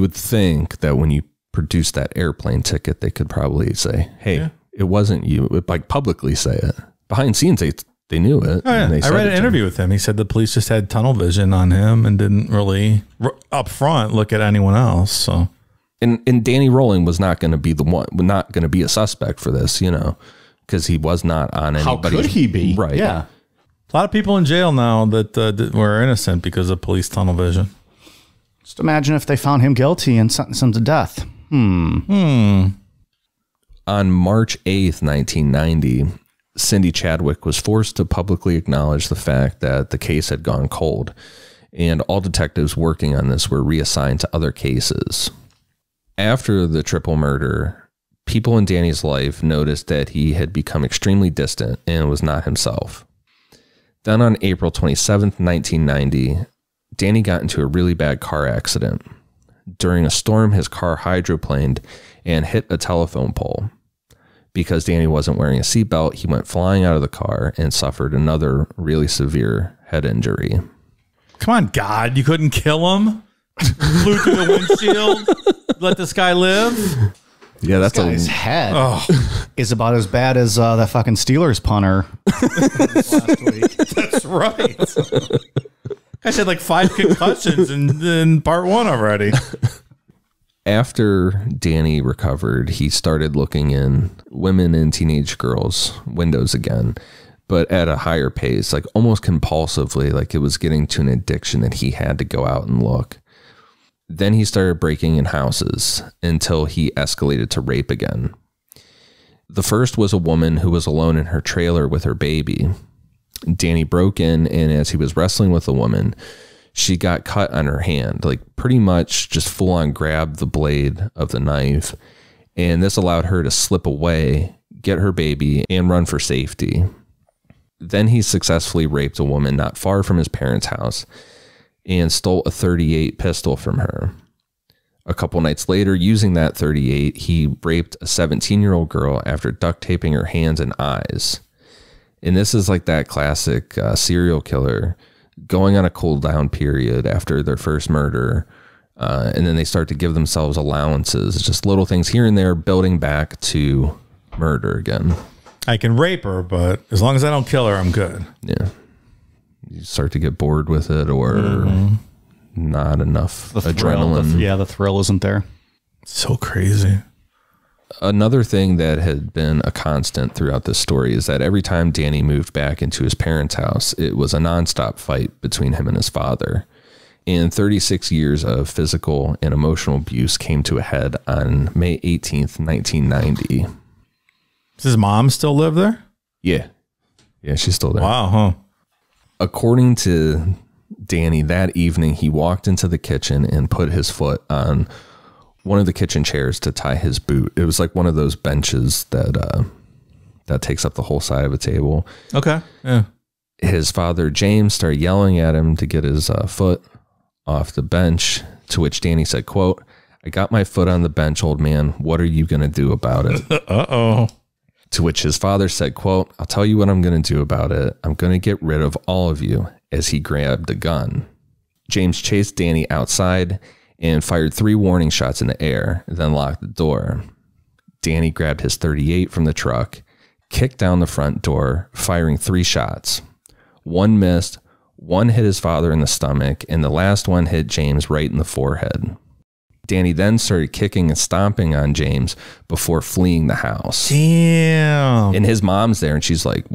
Speaker 2: would think that when you produce that airplane ticket, they could probably say, hey, it wasn't you. Like, publicly say it. Behind scenes, they knew it.
Speaker 3: Oh, yeah. I read an interview with him. He said the police just had tunnel vision on him and didn't really up front look at anyone else. So,
Speaker 2: and Danny Rolling was not going to be the one, not going to be a suspect for this, because he was not on anybody.
Speaker 1: How could he be?
Speaker 2: Right.
Speaker 1: Yeah.
Speaker 3: A lot of people in jail now that were innocent because of police tunnel vision.
Speaker 1: Just imagine if they found him guilty and sentenced him to death.
Speaker 2: On March 8th, 1990, Cindy Chadwick was forced to publicly acknowledge the fact that the case had gone cold, and all detectives working on this were reassigned to other cases. After the triple murder, people in Danny's life noticed that he had become extremely distant and was not himself. Then on April 27th, 1990, Danny got into a really bad car accident. During a storm, his car hydroplaned and hit a telephone pole. Because Danny wasn't wearing a seatbelt, he went flying out of the car and suffered another really severe head injury.
Speaker 3: Come on, God, you couldn't kill him? Flew through the windshield? Let this guy live?
Speaker 2: Yeah, that's
Speaker 1: his head.
Speaker 3: Oh.
Speaker 1: is about as bad as that fucking Steelers punter last week.
Speaker 3: That's right. I had like 5 concussions in part 1 already.
Speaker 2: After Danny recovered, he started looking in women and teenage girls' windows again, but at a higher pace, like almost compulsively, like it was getting to an addiction that he had to go out and look. Then he started breaking in houses until he escalated to rape again. The first was a woman who was alone in her trailer with her baby. Danny broke in, and as he was wrestling with the woman, she got cut on her hand, like pretty much just full on grabbed the blade of the knife. And this allowed her to slip away, get her baby, and run for safety. Then he successfully raped a woman not far from his parents' house and stole a .38 pistol from her. A couple nights later, using that .38, he raped a 17-year-old girl after duct taping her hands and eyes. And this is like that classic serial killer going on a cool down period after their first murder. And then they start to give themselves allowances, just little things here and there, building back to murder again.
Speaker 3: I can rape her, but as long as I don't kill her, I'm good.
Speaker 2: Yeah. You start to get bored with it, or not enough adrenaline.
Speaker 1: The thrill isn't there.
Speaker 3: So crazy.
Speaker 2: Another thing that had been a constant throughout this story is that every time Danny moved back into his parents' house, it was a nonstop fight between him and his father. And 36 years of physical and emotional abuse came to a head on May 18th, 1990.
Speaker 3: Does his mom still live there?
Speaker 2: Yeah. Yeah, she's still there.
Speaker 3: Wow, huh?
Speaker 2: According to Danny, that evening, he walked into the kitchen and put his foot on one of the kitchen chairs to tie his boot. It was like one of those benches that takes up the whole side of a table.
Speaker 3: Okay. Yeah.
Speaker 2: His father, James, started yelling at him to get his foot off the bench, to which Danny said, quote, "I got my foot on the bench, old man. What are you going to do about it?"
Speaker 3: Uh-oh.
Speaker 2: To which his father said, quote, "I'll tell you what I'm going to do about it. I'm going to get rid of all of you," as he grabbed a gun. James chased Danny outside and fired 3 warning shots in the air, then locked the door. Danny grabbed his .38 from the truck, kicked down the front door, firing 3 shots. 1 missed, 1 hit his father in the stomach, and the last one hit James right in the forehead. Danny then started kicking and stomping on James before fleeing the house.
Speaker 3: Damn.
Speaker 2: And his mom's there, and she's like,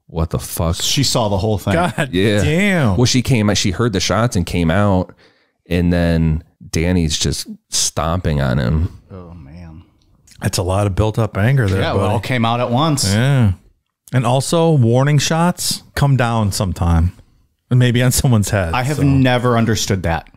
Speaker 2: what the fuck?
Speaker 1: She saw the whole thing.
Speaker 3: God
Speaker 2: Yeah.
Speaker 3: damn.
Speaker 2: Well, she heard the shots and came out, and then Danny's just stomping on him.
Speaker 1: Oh, man.
Speaker 3: That's a lot of built-up anger there,
Speaker 1: Yeah,
Speaker 3: buddy.
Speaker 1: it all came out at once.
Speaker 3: Yeah. And also, warning shots come down sometime. And maybe on someone's head.
Speaker 1: I have never understood that.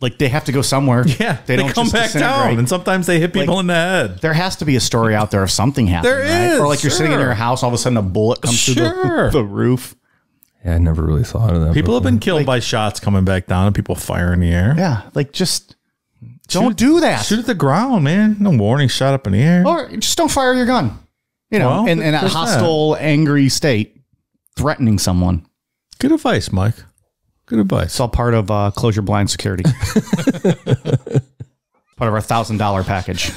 Speaker 1: Like, they have to go somewhere.
Speaker 3: Yeah,
Speaker 1: they don't
Speaker 3: come
Speaker 1: just
Speaker 3: back
Speaker 1: disintegrate.
Speaker 3: down, and sometimes they hit people in the head.
Speaker 1: There has to be a story out there of something happening.
Speaker 3: There
Speaker 1: right?
Speaker 3: is,
Speaker 1: Or like you're sitting in your house, all of a sudden a bullet comes through the roof.
Speaker 2: Yeah, I never really thought of that.
Speaker 3: People have been killed by shots coming back down and people fire in the air.
Speaker 1: Yeah, like just don't do that.
Speaker 3: Shoot at the ground, man. No warning shot up in the air.
Speaker 1: Or just don't fire your gun. You know,
Speaker 3: Well,
Speaker 1: in a
Speaker 3: there's
Speaker 1: hostile, angry state, threatening someone.
Speaker 3: Good advice, Mike. Good advice.
Speaker 1: It's all part of Close Your Blind Security. Part of our $1,000 package.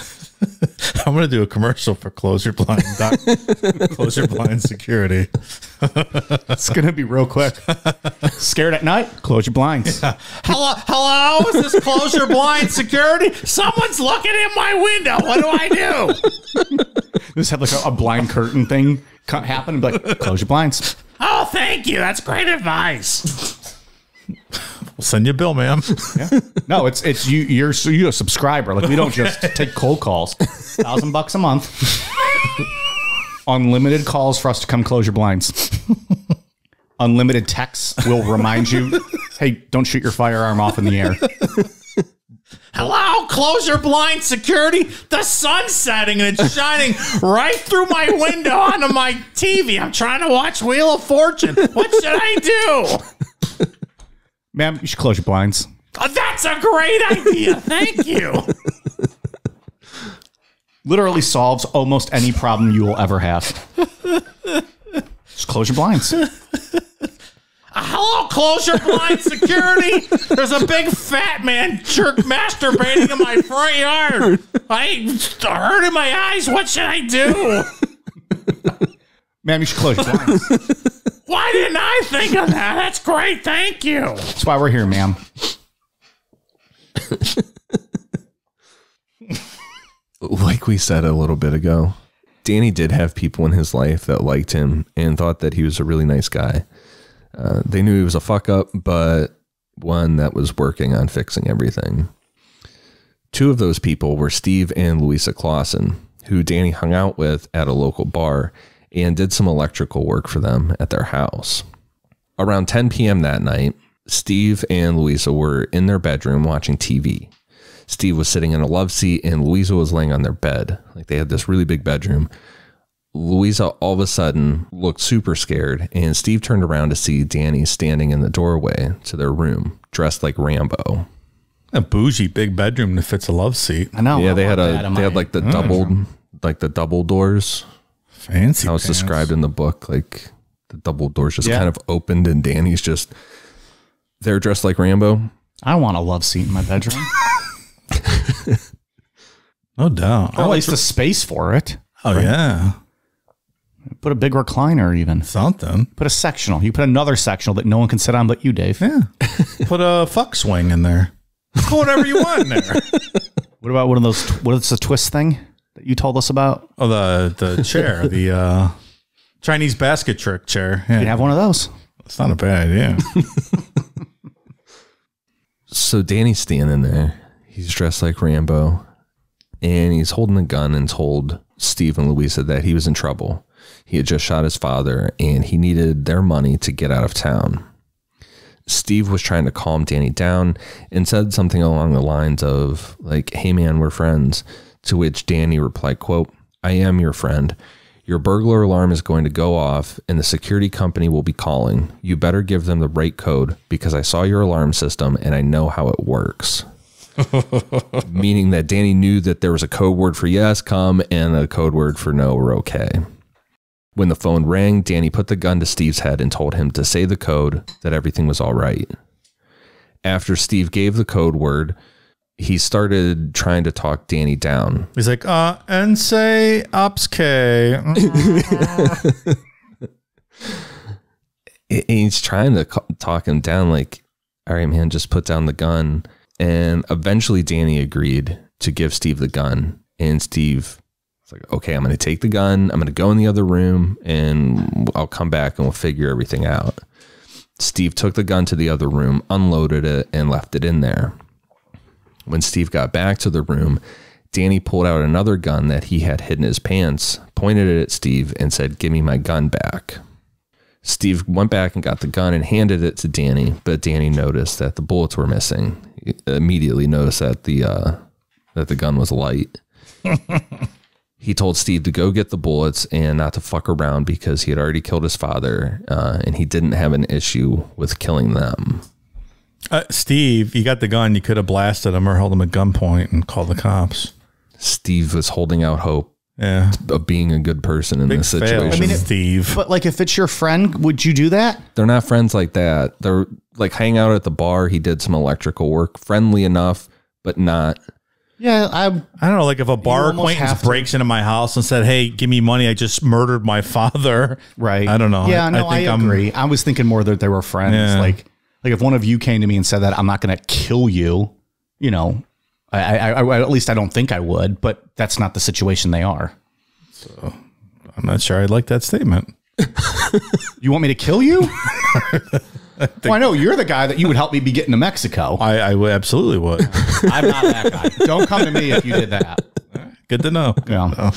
Speaker 3: I'm going to do a commercial for Close Your Blind. Close Your Blind Security.
Speaker 1: It's going to be real quick. Scared at night? Close your blinds.
Speaker 3: Yeah. Hello? Is this Close Your Blind Security? Someone's looking in my window. What do I do?
Speaker 1: Just have like a blind curtain thing happen and be like, close your blinds.
Speaker 3: Oh, thank you. That's great advice. We'll send you a bill, ma'am.
Speaker 1: Yeah. No, it's you're a subscriber. Like, we don't just take cold calls. $1,000 a month. Unlimited calls for us to come close your blinds. Unlimited texts will remind you, hey, don't shoot your firearm off in the air.
Speaker 3: Hello, Close Your Blind Security. The sun's setting and it's shining right through my window onto my TV. I'm trying to watch Wheel of Fortune. What should I do?
Speaker 1: Ma'am, you should close your blinds.
Speaker 3: Oh, that's a great idea. Thank you.
Speaker 1: Literally solves almost any problem you will ever have. Just close your blinds.
Speaker 3: Hello, Close Your Blind Security. There's a big fat man jerk masturbating in my front yard. I hurt in my eyes. What should I do?
Speaker 1: Ma'am, you should close your blinds.
Speaker 3: Why didn't I think of that? That's great. Thank you.
Speaker 1: That's why we're here, ma'am.
Speaker 2: Like we said a little bit ago, Danny did have people in his life that liked him and thought that he was a really nice guy. They knew he was a fuck up, but one that was working on fixing everything. Two of those people were Steve and Louisa Clausen, who Danny hung out with at a local bar and did some electrical work for them at their house. Around 10 p.m. that night, Steve and Louisa were in their bedroom watching TV. Steve was sitting in a love seat and Louisa was laying on their bed. Like, they had this really big bedroom. Louisa all of a sudden looked super scared, and Steve turned around to see Danny standing in the doorway to their room, dressed like Rambo.
Speaker 3: A bougie big bedroom that fits a love seat.
Speaker 1: I know.
Speaker 2: Yeah,
Speaker 1: I
Speaker 2: they had
Speaker 1: want
Speaker 2: like the double doors.
Speaker 3: Fancy.
Speaker 2: How it's
Speaker 3: pants.
Speaker 2: described in the book, like the double doors just kind of opened and Danny's just there dressed like Rambo.
Speaker 1: I want a love seat in my bedroom.
Speaker 3: No doubt.
Speaker 1: Or at least a space for it.
Speaker 3: Oh, yeah.
Speaker 1: Put a big recliner even.
Speaker 3: Something.
Speaker 1: Put a sectional. You put another sectional that no one can sit on but you, Dave.
Speaker 3: Yeah. Put a fuck swing in there. Put whatever you want in there.
Speaker 1: What about one of those, what's the twist thing that you told us about?
Speaker 3: Oh, the chair. The Chinese basket trick chair. Yeah.
Speaker 1: You can have one of those.
Speaker 3: It's not a bad idea.
Speaker 2: So Danny's standing there. He's dressed like Rambo. And he's holding a gun and told Steve and Louisa that he was in trouble. He had just shot his father and he needed their money to get out of town. Steve was trying to calm Danny down and said something along the lines of, like, hey man, we're friends. To which Danny replied, quote, I am your friend. Your burglar alarm is going to go off and the security company will be calling. You better give them the right code because I saw your alarm system and I know how it works. Meaning that Danny knew that there was a code word for yes, come, and a code word for no, we're okay. When the phone rang, Danny put the gun to Steve's head and told him to say the code, that everything was all right. After Steve gave the code word, he started trying to talk Danny down.
Speaker 3: He's like, and say ops K.
Speaker 2: He's trying to talk him down like, all right, man, just put down the gun. And eventually Danny agreed to give Steve the gun. And Steve was like, okay, I'm going to take the gun. I'm going to go in the other room and I'll come back and we'll figure everything out. Steve took the gun to the other room, unloaded it, and left it in there. When Steve got back to the room, Danny pulled out another gun that he had hidden in his pants, pointed it at Steve, and said, give me my gun back. Steve went back and got the gun and handed it to Danny, but Danny noticed that the bullets were missing. He immediately noticed that the gun was light. He told Steve to go get the bullets and not to fuck around because he had already killed his father, and he didn't have an issue with killing them.
Speaker 3: Steve, you got the gun. You could have blasted him or held him at gunpoint and called the cops.
Speaker 2: Steve was holding out hope.
Speaker 3: Yeah,
Speaker 2: of being a good person in this situation.
Speaker 3: I mean, Steve.
Speaker 1: But like, if it's your friend, would you do that?
Speaker 2: They're not friends like that. They're like hang out at the bar. He did some electrical work, friendly enough, but not.
Speaker 1: Yeah,
Speaker 3: I don't know. Like if a bar acquaintance breaks into my house and said, "Hey, give me money. I just murdered my father."
Speaker 1: Right.
Speaker 3: I don't know.
Speaker 1: Yeah, no, I agree. I was thinking more that they were friends.
Speaker 3: Yeah.
Speaker 1: Like if one of you came to me and said that I'm not going to kill you, you know, I at least I don't think I would. But that's not the situation they are.
Speaker 3: So I'm not sure I'd like that statement.
Speaker 1: You want me to kill you? Well, I know you're the guy that you would help me be getting to Mexico.
Speaker 3: I would absolutely would.
Speaker 1: I'm not that guy. Don't come to me if you did that.
Speaker 3: Good to know.
Speaker 1: Yeah.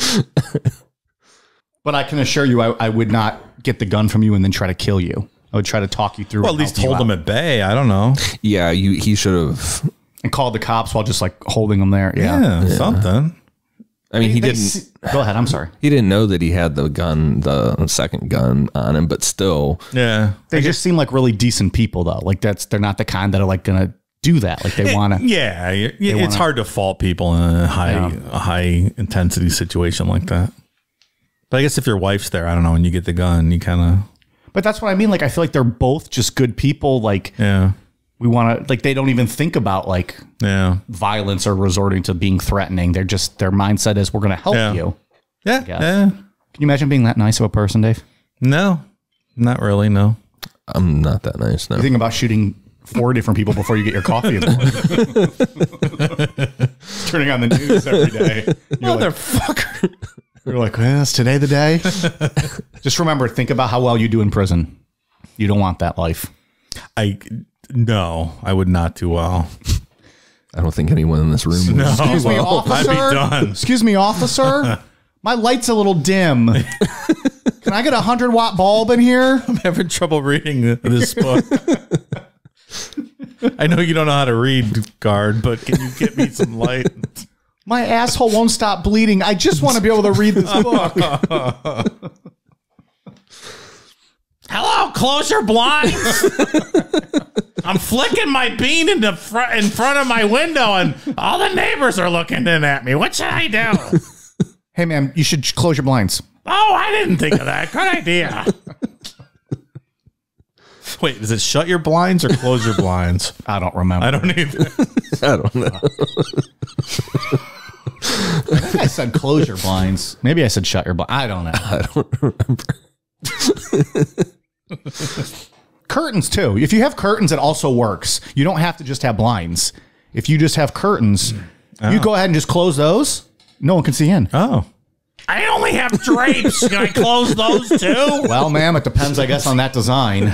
Speaker 1: But I can assure you, I would not get the gun from you and then try to kill you. I would try to talk you through.
Speaker 3: Well, at least hold them at bay. I don't know.
Speaker 2: Yeah, he should have.
Speaker 1: And called the cops while just like holding them there.
Speaker 3: Yeah, something.
Speaker 2: I mean, he didn't.
Speaker 1: Go ahead. I'm sorry.
Speaker 2: He didn't know that he had the gun, the second gun on him, but still.
Speaker 3: Yeah.
Speaker 1: They just seem like really decent people, though. Like they're not the kind that are like going to do that. Like they want to.
Speaker 3: Yeah. It's hard to fault people in a high intensity situation like that. But I guess if your wife's there, I don't know, and you get the gun, you kind of.
Speaker 1: But that's what I mean. Like, I feel like they're both just good people. Like,
Speaker 3: yeah.
Speaker 1: We want to, like, they don't even think about like violence or resorting to being threatening. They're just, their mindset is we're going to help you.
Speaker 3: Yeah.
Speaker 1: Give Can you imagine being that nice of a person, Dave?
Speaker 3: No, not really. No.
Speaker 2: I'm not that nice. No.
Speaker 1: You think about shooting 4 different people before you get your coffee in the morning. Turning on the news every day.
Speaker 3: Motherfucker.
Speaker 1: You're like, well, is today the day? Just remember, think about how well you do in prison. You don't want that life.
Speaker 3: No, I would not do well.
Speaker 2: I don't think anyone in this room would.
Speaker 3: No,
Speaker 1: Excuse me, officer.
Speaker 3: I'd be done.
Speaker 1: Excuse me, officer. My light's a little dim. Can I get a 100-watt bulb in here?
Speaker 3: I'm having trouble reading this book. I know you don't know how to read, guard, but can you get me some light?
Speaker 1: My asshole won't stop bleeding. I just want to be able to read this book.
Speaker 3: Hello, close your blinds. I'm flicking my bean in front of my window, and all the neighbors are looking in at me. What should I do?
Speaker 1: Hey, man, you should close your blinds.
Speaker 3: Oh, I didn't think of that. Good idea. Wait, is it shut your blinds or close your blinds?
Speaker 1: I don't remember.
Speaker 3: I don't either.
Speaker 2: I don't know.
Speaker 1: I think I said close your blinds. Maybe I said shut your blinds. I don't know.
Speaker 2: I don't remember.
Speaker 1: Curtains, too. If you have curtains, it also works. You don't have to just have blinds. If you just have curtains, you go ahead and just close those. No one can see in.
Speaker 3: Oh. I only have drapes. Can I close those too?
Speaker 1: Well, ma'am, it depends, I guess, on that design.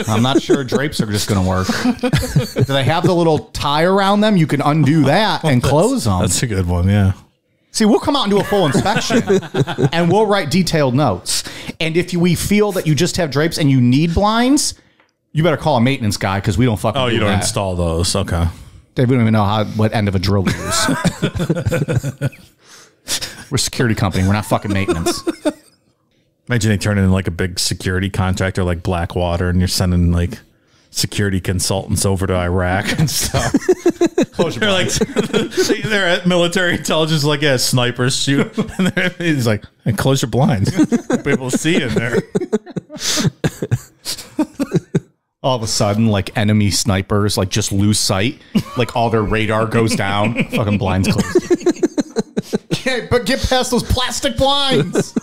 Speaker 1: I'm not sure drapes are just going to work. Do they have the little tie around them? You can undo that and close them.
Speaker 3: That's a good one, yeah.
Speaker 1: See, we'll come out and do a full inspection, and we'll write detailed notes. And if we feel that you just have drapes and you need blinds, you better call a maintenance guy because we don't fucking do
Speaker 3: you don't
Speaker 1: that.
Speaker 3: install those. Okay.
Speaker 1: Dave, we don't even know what end of a drill to use. We're a security company. We're not fucking maintenance.
Speaker 3: Imagine they turn in like a big security contractor like Blackwater, and you're sending like security consultants over to Iraq and stuff. They're like, they're at military intelligence, like, yeah, snipers shoot. And he's like, hey, close your blinds. People see in there.
Speaker 1: All of a sudden, like enemy snipers, like just lose sight. Like all their radar goes down. Fucking blinds closed. But get past those plastic blinds.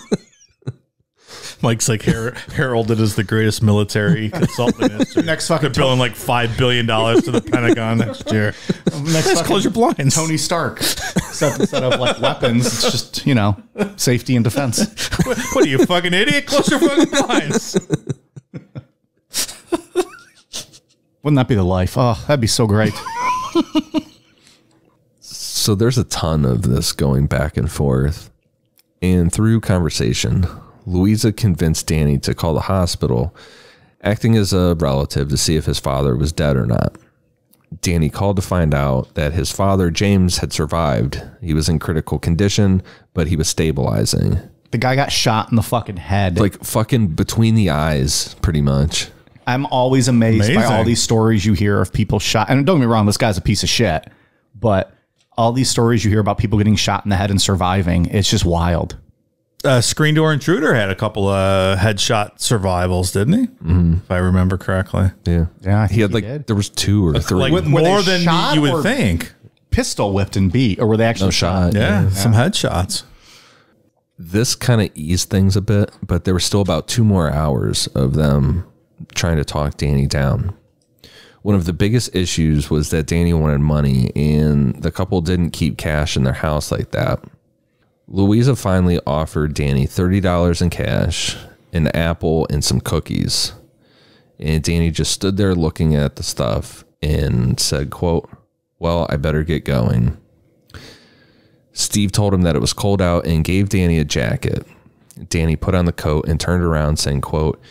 Speaker 3: Mike's like heralded as the greatest military consultant in history.
Speaker 1: Next fucking
Speaker 3: they're billing like $5 billion to the Pentagon next year.
Speaker 1: Next
Speaker 3: close your blinds.
Speaker 1: Tony Stark. Instead of like weapons, it's just, you know, safety and defense.
Speaker 3: What are you, fucking idiot? Close your fucking blinds.
Speaker 1: Wouldn't that be the life? Oh, that'd be so great.
Speaker 2: So there's a ton of this going back and forth. And through conversation, Louisa convinced Danny to call the hospital, acting as a relative to see if his father was dead or not. Danny called to find out that his father, James, had survived. He was in critical condition, but he was stabilizing.
Speaker 1: The guy got shot in the fucking head.
Speaker 2: Like fucking between the eyes, pretty much.
Speaker 1: I'm always amazed by all these stories you hear of people shot. And don't get me wrong, this guy's a piece of shit. But all these stories you hear about people getting shot in the head and surviving, it's just wild.
Speaker 3: Screen Door Intruder had a couple of headshot survivals, didn't he? Mm-hmm. If I remember correctly.
Speaker 2: Yeah.
Speaker 1: Yeah,
Speaker 2: he had like, there was 2 or 3.
Speaker 3: Like more than you would think.
Speaker 1: Pistol whipped and beat, or were they actually
Speaker 2: shot?
Speaker 3: Yeah, some headshots.
Speaker 2: This kind of eased things a bit, but there were still about 2 more hours of them trying to talk Danny down. One of the biggest issues was that Danny wanted money, and the couple didn't keep cash in their house like that. Louisa finally offered Danny $30 in cash, an apple, and some cookies. And Danny just stood there looking at the stuff and said, quote, "Well, I better get going." Steve told him that it was cold out and gave Danny a jacket. Danny put on the coat and turned around saying, quote,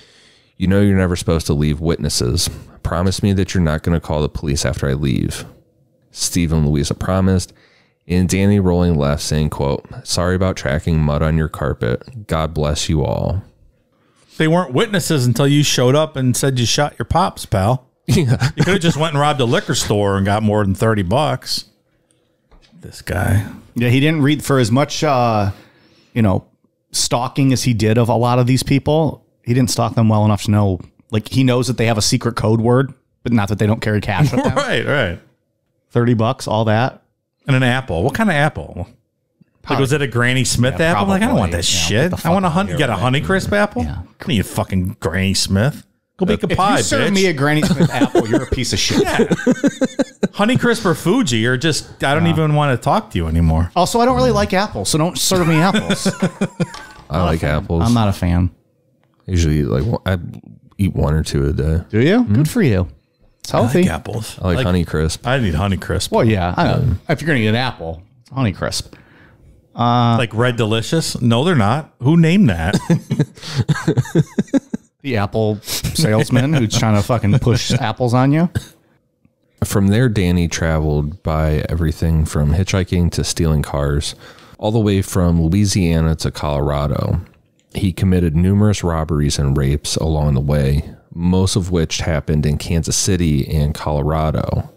Speaker 2: "You know you're never supposed to leave witnesses. Promise me that you're not going to call the police after I leave." Steve and Louisa promised, and Danny rolling left saying, quote, "Sorry about tracking mud on your carpet. God bless you all."
Speaker 3: They weren't witnesses until you showed up and said you shot your pops, pal.
Speaker 2: Yeah.
Speaker 3: You could have just went and robbed a liquor store and got more than $30. This guy.
Speaker 1: Yeah, he didn't read for as much, stalking as he did of a lot of these people. He didn't stalk them well enough to know, like, he knows that they have a secret code word, but not that they don't carry cash with them.
Speaker 3: Right.
Speaker 1: $30, all that.
Speaker 3: And an apple. What kind of apple? Like, was it a Granny Smith apple? I'm like, I don't want that shit. I want get a Honeycrisp apple? Yeah. Come you fucking Granny Smith. Go bake a pie, bitch.
Speaker 1: If you serve me a Granny Smith apple, you're a piece of shit.
Speaker 3: Yeah. Honeycrisp or Fuji are just, I don't even want to talk to you anymore.
Speaker 1: Also, I don't really like apples, so don't serve me apples.
Speaker 2: I like apples.
Speaker 1: I'm not a fan.
Speaker 2: Usually, I eat 1 or 2 a day.
Speaker 1: Do you? Good for you. It's healthy.
Speaker 3: I like apples.
Speaker 2: I like Honeycrisp.
Speaker 3: I need Honeycrisp.
Speaker 1: Well, yeah. If you're going to eat an apple, it's Honeycrisp.
Speaker 3: Like Red Delicious? No, they're not. Who named that?
Speaker 1: The apple salesman who's trying to fucking push apples on you.
Speaker 2: From there, Danny traveled by everything from hitchhiking to stealing cars, all the way from Louisiana to Colorado. He committed numerous robberies and rapes along the way, most of which happened in Kansas City and Colorado.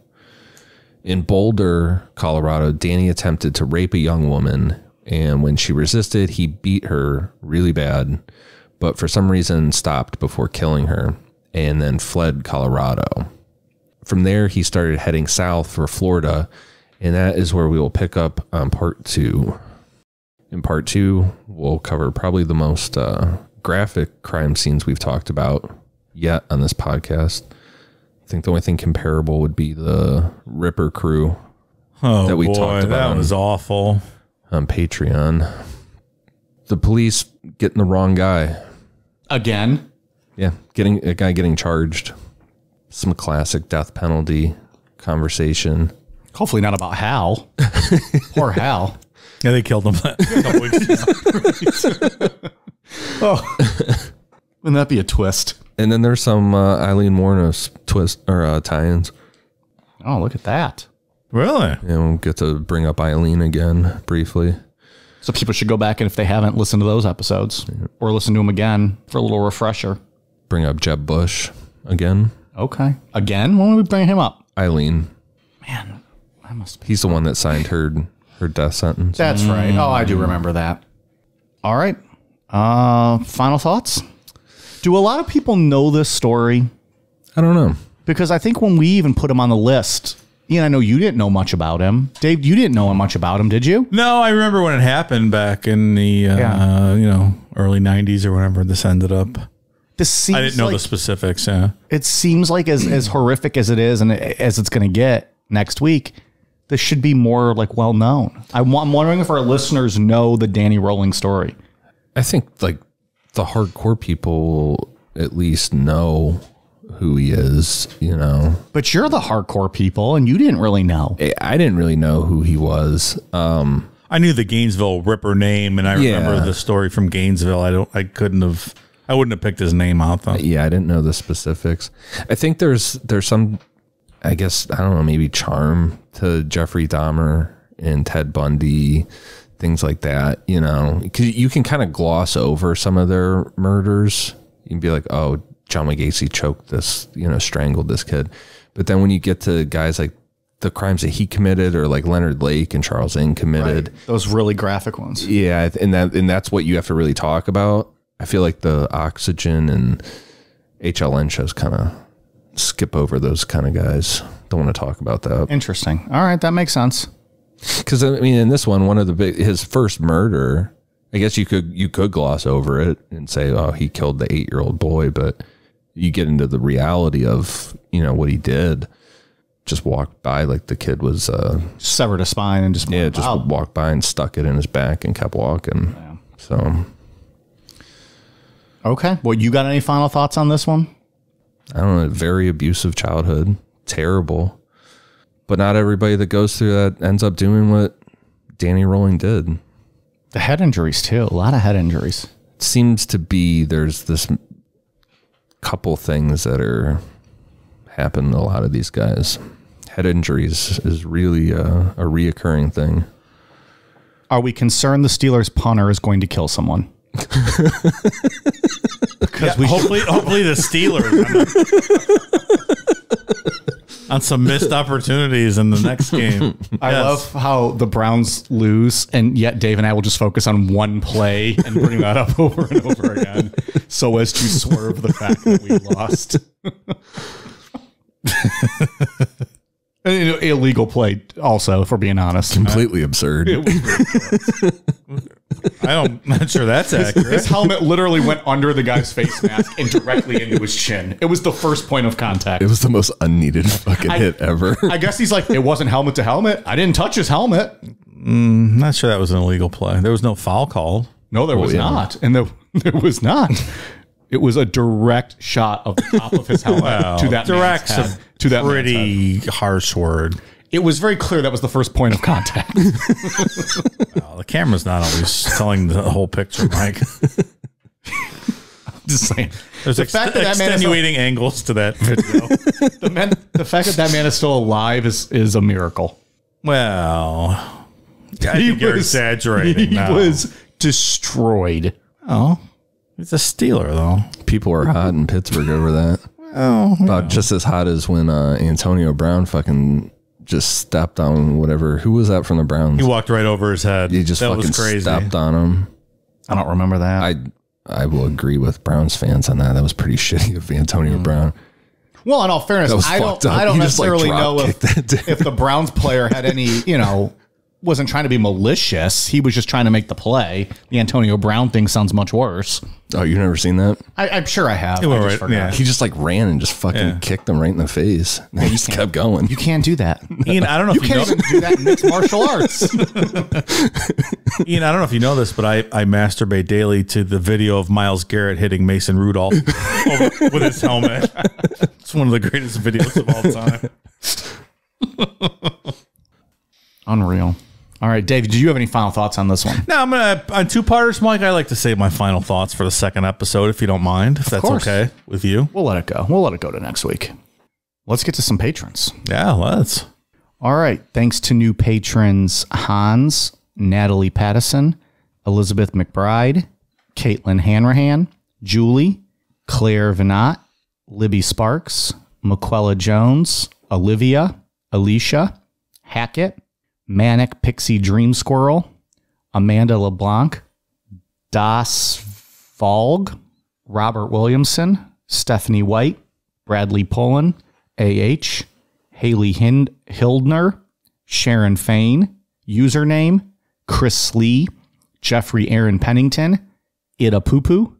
Speaker 2: In Boulder, Colorado, Danny attempted to rape a young woman, and when she resisted, he beat her really bad, but for some reason stopped before killing her, and then fled Colorado. From there, he started heading south for Florida, and that is where we will pick up on part 2. In part 2, we'll cover probably the most graphic crime scenes we've talked about yet on this podcast. I think the only thing comparable would be the Ripper crew that we talked about.
Speaker 3: That was awful.
Speaker 2: On Patreon. The police getting the wrong guy.
Speaker 1: Again?
Speaker 2: Yeah, a guy getting charged. Some classic death penalty conversation.
Speaker 1: Hopefully not about Hal. Poor Hal.
Speaker 3: Yeah, they killed him a couple weeks ago.
Speaker 1: Oh, wouldn't that be a twist?
Speaker 2: And then there's some Eileen Wuornos twist or tie-ins.
Speaker 1: Oh, look at that.
Speaker 3: Really?
Speaker 2: Yeah, we'll get to bring up Eileen again briefly.
Speaker 1: So people should go back and if they haven't listened to those episodes or listen to them again for a little refresher.
Speaker 2: Bring up Jeb Bush again.
Speaker 1: Okay. Again? When would we bring him up?
Speaker 2: Eileen.
Speaker 1: Man, I must be.
Speaker 2: He's the one that signed her death sentence.
Speaker 1: That's right. Oh, I do remember that. All right. Final thoughts? Do a lot of people know this story?
Speaker 2: I don't know.
Speaker 1: Because I think when we even put him on the list, Ian, I know you didn't know much about him. Dave, you didn't know much about him, did you?
Speaker 3: No, I remember when it happened back in the early 90s or whenever this ended up.
Speaker 1: I
Speaker 3: didn't know the specifics, yeah.
Speaker 1: It seems like as horrific as it is and as it's going to get next week, this should be more like well known. I'm wondering if our listeners know the Danny Rolling story.
Speaker 2: I think like the hardcore people at least know who he is, you know.
Speaker 1: But you're the hardcore people and you didn't really know.
Speaker 2: I didn't really know who he was.
Speaker 3: I knew the Gainesville Ripper name and I remember the story from Gainesville. I wouldn't have picked his name out though.
Speaker 2: Yeah, I didn't know the specifics. I think there's some, I guess, I don't know, maybe charm to Jeffrey Dahmer and Ted Bundy, things like that, you know, because you can kind of gloss over some of their murders. You can be like, oh, John Gacy choked this, you know, strangled this kid. But then when you get to guys like the crimes that he committed or like Leonard Lake and Charles Ng committed.
Speaker 1: Right. Those really graphic ones.
Speaker 2: Yeah, and that's what you have to really talk about. I feel like the Oxygen and HLN shows kind of skip over those kind of guys. Don't want to talk about that.
Speaker 1: Interesting. All right, that makes sense.
Speaker 2: Because I mean, in this one, his first murder, I guess you could gloss over it and say, oh, he killed the 8-year-old boy, but you get into the reality of, you know, what he did. Just walked by like the kid was
Speaker 1: severed a spine and just
Speaker 2: walked by and stuck it in his back and kept walking. Yeah. So.
Speaker 1: Okay. Well, you got any final thoughts on this one?
Speaker 2: I don't know. Very abusive childhood. Terrible. But not everybody that goes through that ends up doing what Danny Rolling did.
Speaker 1: The head injuries, too. A lot of head injuries.
Speaker 2: It seems to be there's this couple things that are happening to a lot of these guys. Head injuries is really a reoccurring thing.
Speaker 1: Are we concerned the Steelers punter is going to kill someone?
Speaker 3: Because hopefully the Steelers on some missed opportunities in the next game.
Speaker 1: I love how the Browns lose, and yet Dave and I will just focus on one play and bring that up over and over again, so as to swerve the fact that we lost. An illegal play, also, if we're being honest.
Speaker 2: Completely absurd.
Speaker 3: I'm not sure that's accurate.
Speaker 1: His helmet literally went under the guy's face mask and directly into his chin. It was the first point of contact.
Speaker 2: It was the most unneeded fucking hit ever.
Speaker 1: I guess he's like, it wasn't helmet to helmet. I didn't touch his helmet.
Speaker 3: Not sure that was an illegal play. There was no foul called.
Speaker 1: No, there was not. And there was not. It was a direct shot of the top of his helmet to that
Speaker 3: direct's
Speaker 1: man's head. To that
Speaker 3: pretty harsh word.
Speaker 1: It was very clear that was the first point of contact.
Speaker 3: Well, the camera's not always telling the whole picture, Mike.
Speaker 1: Just saying.
Speaker 3: There's extenuating angles to that video.
Speaker 1: The fact that man is still alive is a miracle.
Speaker 3: Well, I think you're exaggerating.
Speaker 1: He was destroyed.
Speaker 3: Oh, he's a Steeler, though.
Speaker 2: People are hot in Pittsburgh over that.
Speaker 3: Oh,
Speaker 2: About just as hot as when Antonio Brown fucking just stepped on whatever. Who was that from the Browns?
Speaker 3: he walked right over his head.
Speaker 2: He just
Speaker 3: that
Speaker 2: fucking
Speaker 3: was crazy.
Speaker 2: stepped on him.
Speaker 1: I don't remember that.
Speaker 2: I will agree with Browns fans on that. That was pretty shitty of Antonio Brown.
Speaker 1: Well, in all fairness, I don't necessarily know if the Browns player had any, wasn't trying to be malicious. He was just trying to make the play. The Antonio Brown thing sounds much worse.
Speaker 2: Oh, you've never seen that?
Speaker 1: I'm sure I have.
Speaker 3: Well,
Speaker 1: I just
Speaker 3: right,
Speaker 1: forgot.
Speaker 3: yeah.
Speaker 2: He just like ran and just fucking kicked them right in the face. And he just kept going.
Speaker 1: You can't do that.
Speaker 3: Ian, I don't know
Speaker 1: You
Speaker 3: if you
Speaker 1: can't
Speaker 3: know.
Speaker 1: even do that in mixed martial arts.
Speaker 3: Ian, I don't know if you know this, but I masturbate daily to the video of Myles Garrett hitting Mason Rudolph with his helmet. It's one of the greatest videos of all time.
Speaker 1: Unreal. All right, Dave, do you have any final thoughts on this one?
Speaker 3: Now, on two-parters, Mike, I like to save my final thoughts for the second episode, if you don't mind, if that's
Speaker 1: course.
Speaker 3: okay with you.
Speaker 1: We'll let it go. We'll let it go to next week. Let's get to some patrons.
Speaker 3: Yeah, let's.
Speaker 1: All right. Thanks to new patrons Hans, Natalie Pattison, Elizabeth McBride, Caitlin Hanrahan, Julie, Claire Venat, Libby Sparks, McQuella Jones, Olivia, Alicia, Hackett, Manic Pixie Dream Squirrel, Amanda LeBlanc, Das Volg, Robert Williamson, Stephanie White, Bradley Pullen, A.H., Haley Hildner, Sharon Fain, username, Chris Lee, Jeffrey Aaron Pennington, Ida Poopoo,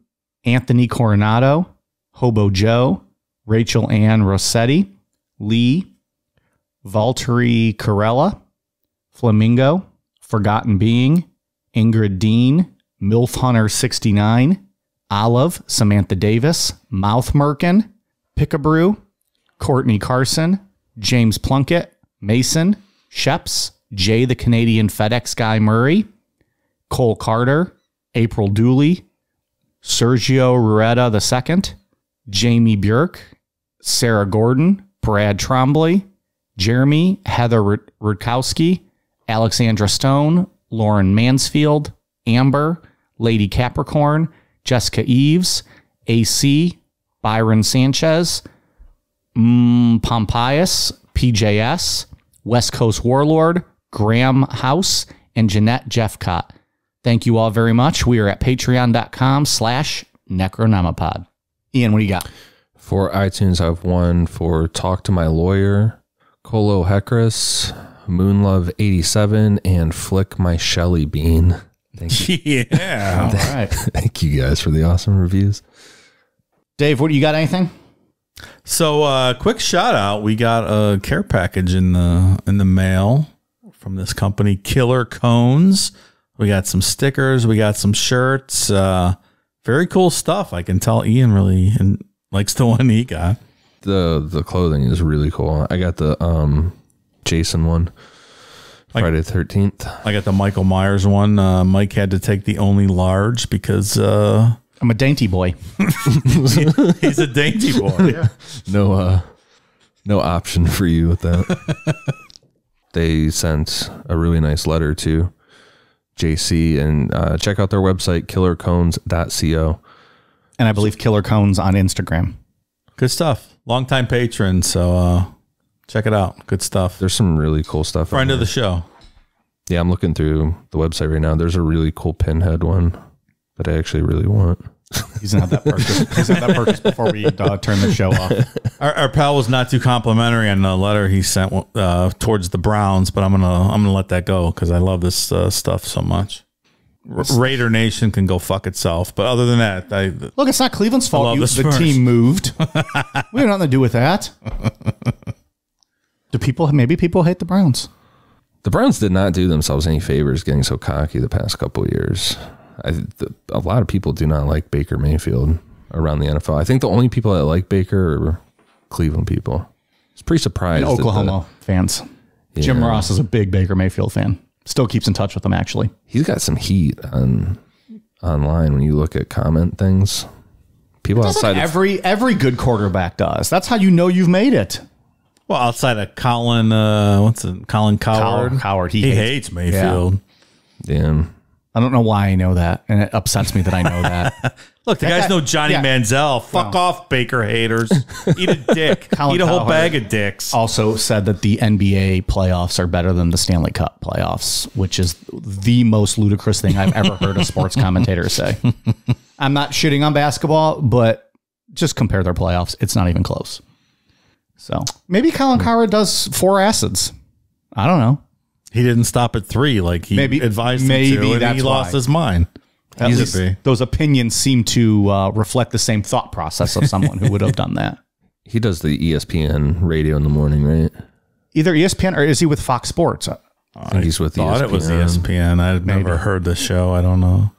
Speaker 1: Anthony Coronado, Hobo Joe, Rachel Ann Rossetti, Lee, Valtteri Corella, Flamingo, Forgotten Being, Ingrid Dean, MILF Hunter 69, Olive, Samantha Davis, Mouth Merkin, Pickabrew, Courtney Carson, James Plunkett, Mason, Sheps, Jay the Canadian FedEx Guy Murray, Cole Carter, April Dooley, Sergio Rueda II, Jamie Björk, Sarah Gordon, Brad Trombley, Jeremy, Heather Rudkowski, Alexandra Stone, Lauren Mansfield, Amber, Lady Capricorn, Jessica Eves, AC, Byron Sanchez, Pompeius, PJS, West Coast Warlord, Graham House, and Jeanette Jeffcott. Thank you all very much. We are at patreon.com/Necronomipod. Ian, what do you got?
Speaker 2: For iTunes, I have one for Talk to My Lawyer, Colo Hecris, Moonlove87, and Flick My Shelly Bean. Thank you.
Speaker 3: Yeah.
Speaker 1: All right.
Speaker 2: Thank you guys for the awesome reviews.
Speaker 1: Dave, what do you got? Anything?
Speaker 3: So, quick shout out. We got a care package in the mail from this company, Killer Cones. We got some stickers. We got some shirts. Very cool stuff. I can tell Ian really likes the one he got.
Speaker 2: The clothing is really cool. I got the Jason one, Friday the 13th.
Speaker 3: I got the Michael Myers one. Mike had to take the only large because
Speaker 1: I'm a dainty boy.
Speaker 3: he's a dainty boy. Yeah.
Speaker 2: No option for you with that. They sent a really nice letter to JC, and check out their website, killercones.co.
Speaker 1: And I believe Killer Cones on Instagram.
Speaker 3: Good stuff. Longtime patron, so check it out. Good stuff.
Speaker 2: There's some really cool stuff.
Speaker 3: Friend of the show.
Speaker 2: Yeah, I'm looking through the website right now. There's a really cool pinhead one that I actually really want.
Speaker 1: He's not that purchase. He's not that purchase before we turn the show off.
Speaker 3: Our pal was not too complimentary on the letter he sent towards the Browns, but I'm gonna let that go because I love this stuff so much. Raider Nation can go fuck itself. But other than that,
Speaker 1: look, it's not Cleveland's fault. The team moved. We have nothing to do with that. Maybe people hate the Browns.
Speaker 2: The Browns did not do themselves any favors getting so cocky the past couple of years. A lot of people do not like Baker Mayfield around the NFL. I think the only people that like Baker are Cleveland people. It's pretty surprised.
Speaker 1: And Oklahoma fans. Yeah. Jim Ross is a big Baker Mayfield fan. Still keeps in touch with them, actually.
Speaker 2: He's got some heat online when you look at comment things. People outside
Speaker 1: every good quarterback does. That's how you know you've made it.
Speaker 3: Well, outside of Colin, Colin Cowherd.
Speaker 1: Cowherd.
Speaker 3: He hates Mayfield.
Speaker 2: Yeah. Damn.
Speaker 1: I don't know why I know that, and it upsets me that I know that.
Speaker 3: Look, the guys know Johnny Manziel. Fuck off, Baker haters. Eat a dick. Eat a whole bag of dicks.
Speaker 1: Also said that the NBA playoffs are better than the Stanley Cup playoffs, which is the most ludicrous thing I've ever heard a sports commentator say. I'm not shitting on basketball, but just compare their playoffs. It's not even close. So maybe Colin Cowherd does 4 acids. I don't know.
Speaker 3: He didn't stop at 3 like he advised him to, and he lost his mind.
Speaker 1: At least those opinions seem to reflect the same thought process of someone who would have done that.
Speaker 2: He does the ESPN radio in the morning, right?
Speaker 1: Either ESPN or is he with Fox Sports?
Speaker 2: I think he's with
Speaker 3: ESPN. It was ESPN. I've never heard the show. I don't know.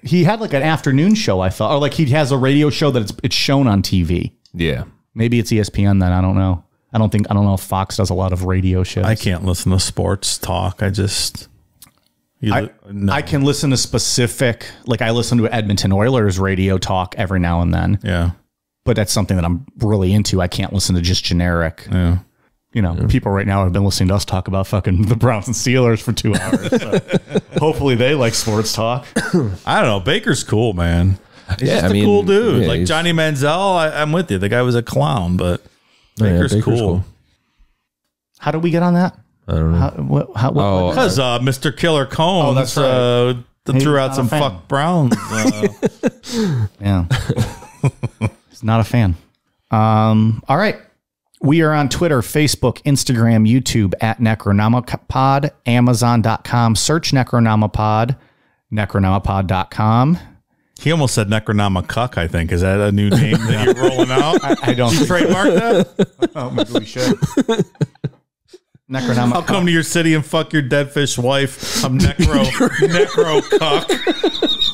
Speaker 1: He had like an afternoon show, I thought, or like he has a radio show that it's shown on TV.
Speaker 2: Yeah. Maybe
Speaker 1: it's ESPN then. I don't know. I don't know if Fox does a lot of radio shows.
Speaker 3: I can't listen to sports talk. I
Speaker 1: can listen to specific, like I listen to Edmonton Oilers radio talk every now and then.
Speaker 3: Yeah.
Speaker 1: But that's something that I'm really into. I can't listen to just generic.
Speaker 3: Yeah.
Speaker 1: People right now have been listening to us talk about fucking the Browns and Steelers for 2 hours. So hopefully they like sports talk.
Speaker 3: I don't know. Baker's cool, man. He's just a cool dude. Yeah, like Johnny Manziel, I'm with you. The guy was a clown, but Baker's cool.
Speaker 1: How did we get on that?
Speaker 2: I don't know.
Speaker 3: Because Mr. Killer Combs threw out some fuck Browns.
Speaker 1: Yeah. He's not a fan. All right. We are on Twitter, Facebook, Instagram, YouTube at Necronomipod, Amazon.com. Search Necronomipod, Necronomipod.com.
Speaker 3: He almost said Necronomicuck, I think. Is that a new name that you're rolling out?
Speaker 1: I don't.
Speaker 3: Did you trademark that?
Speaker 1: Oh, maybe we should. Necronomicuck.
Speaker 3: I'll come to your city and fuck your dead fish wife. I'm Necrocuck.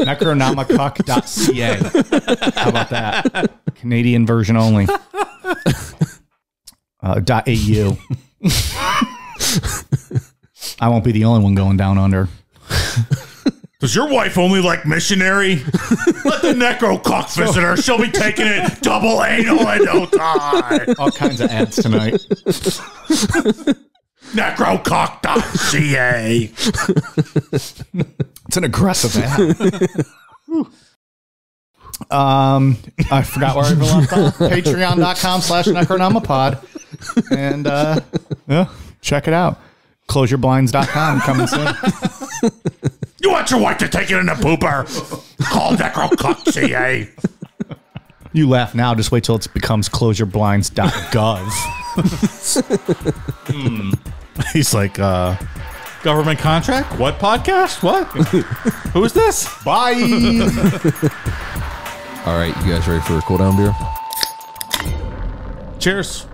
Speaker 1: Necronomicuck.ca. How about that? Canadian version only. .au. I won't be the only one going down under.
Speaker 3: Does your wife only like missionary? Let the Necrocuck visit her. She'll be taking it double anal in no time.
Speaker 1: All kinds of ads tonight.
Speaker 3: Necrocuck.ca.
Speaker 1: It's an aggressive ad. I forgot where I left off. Patreon.com/Necronomipod. And check it out. Closeyourblinds.com coming soon.
Speaker 3: You want your wife to take it in a pooper? Call Necrocuck.ca.
Speaker 1: You laugh now. Just wait till it becomes closeyourblinds.gov.
Speaker 3: He's like, government contract? What podcast? What? Who is this?
Speaker 1: Bye.
Speaker 2: All right, you guys ready for a cool down beer?
Speaker 3: Cheers.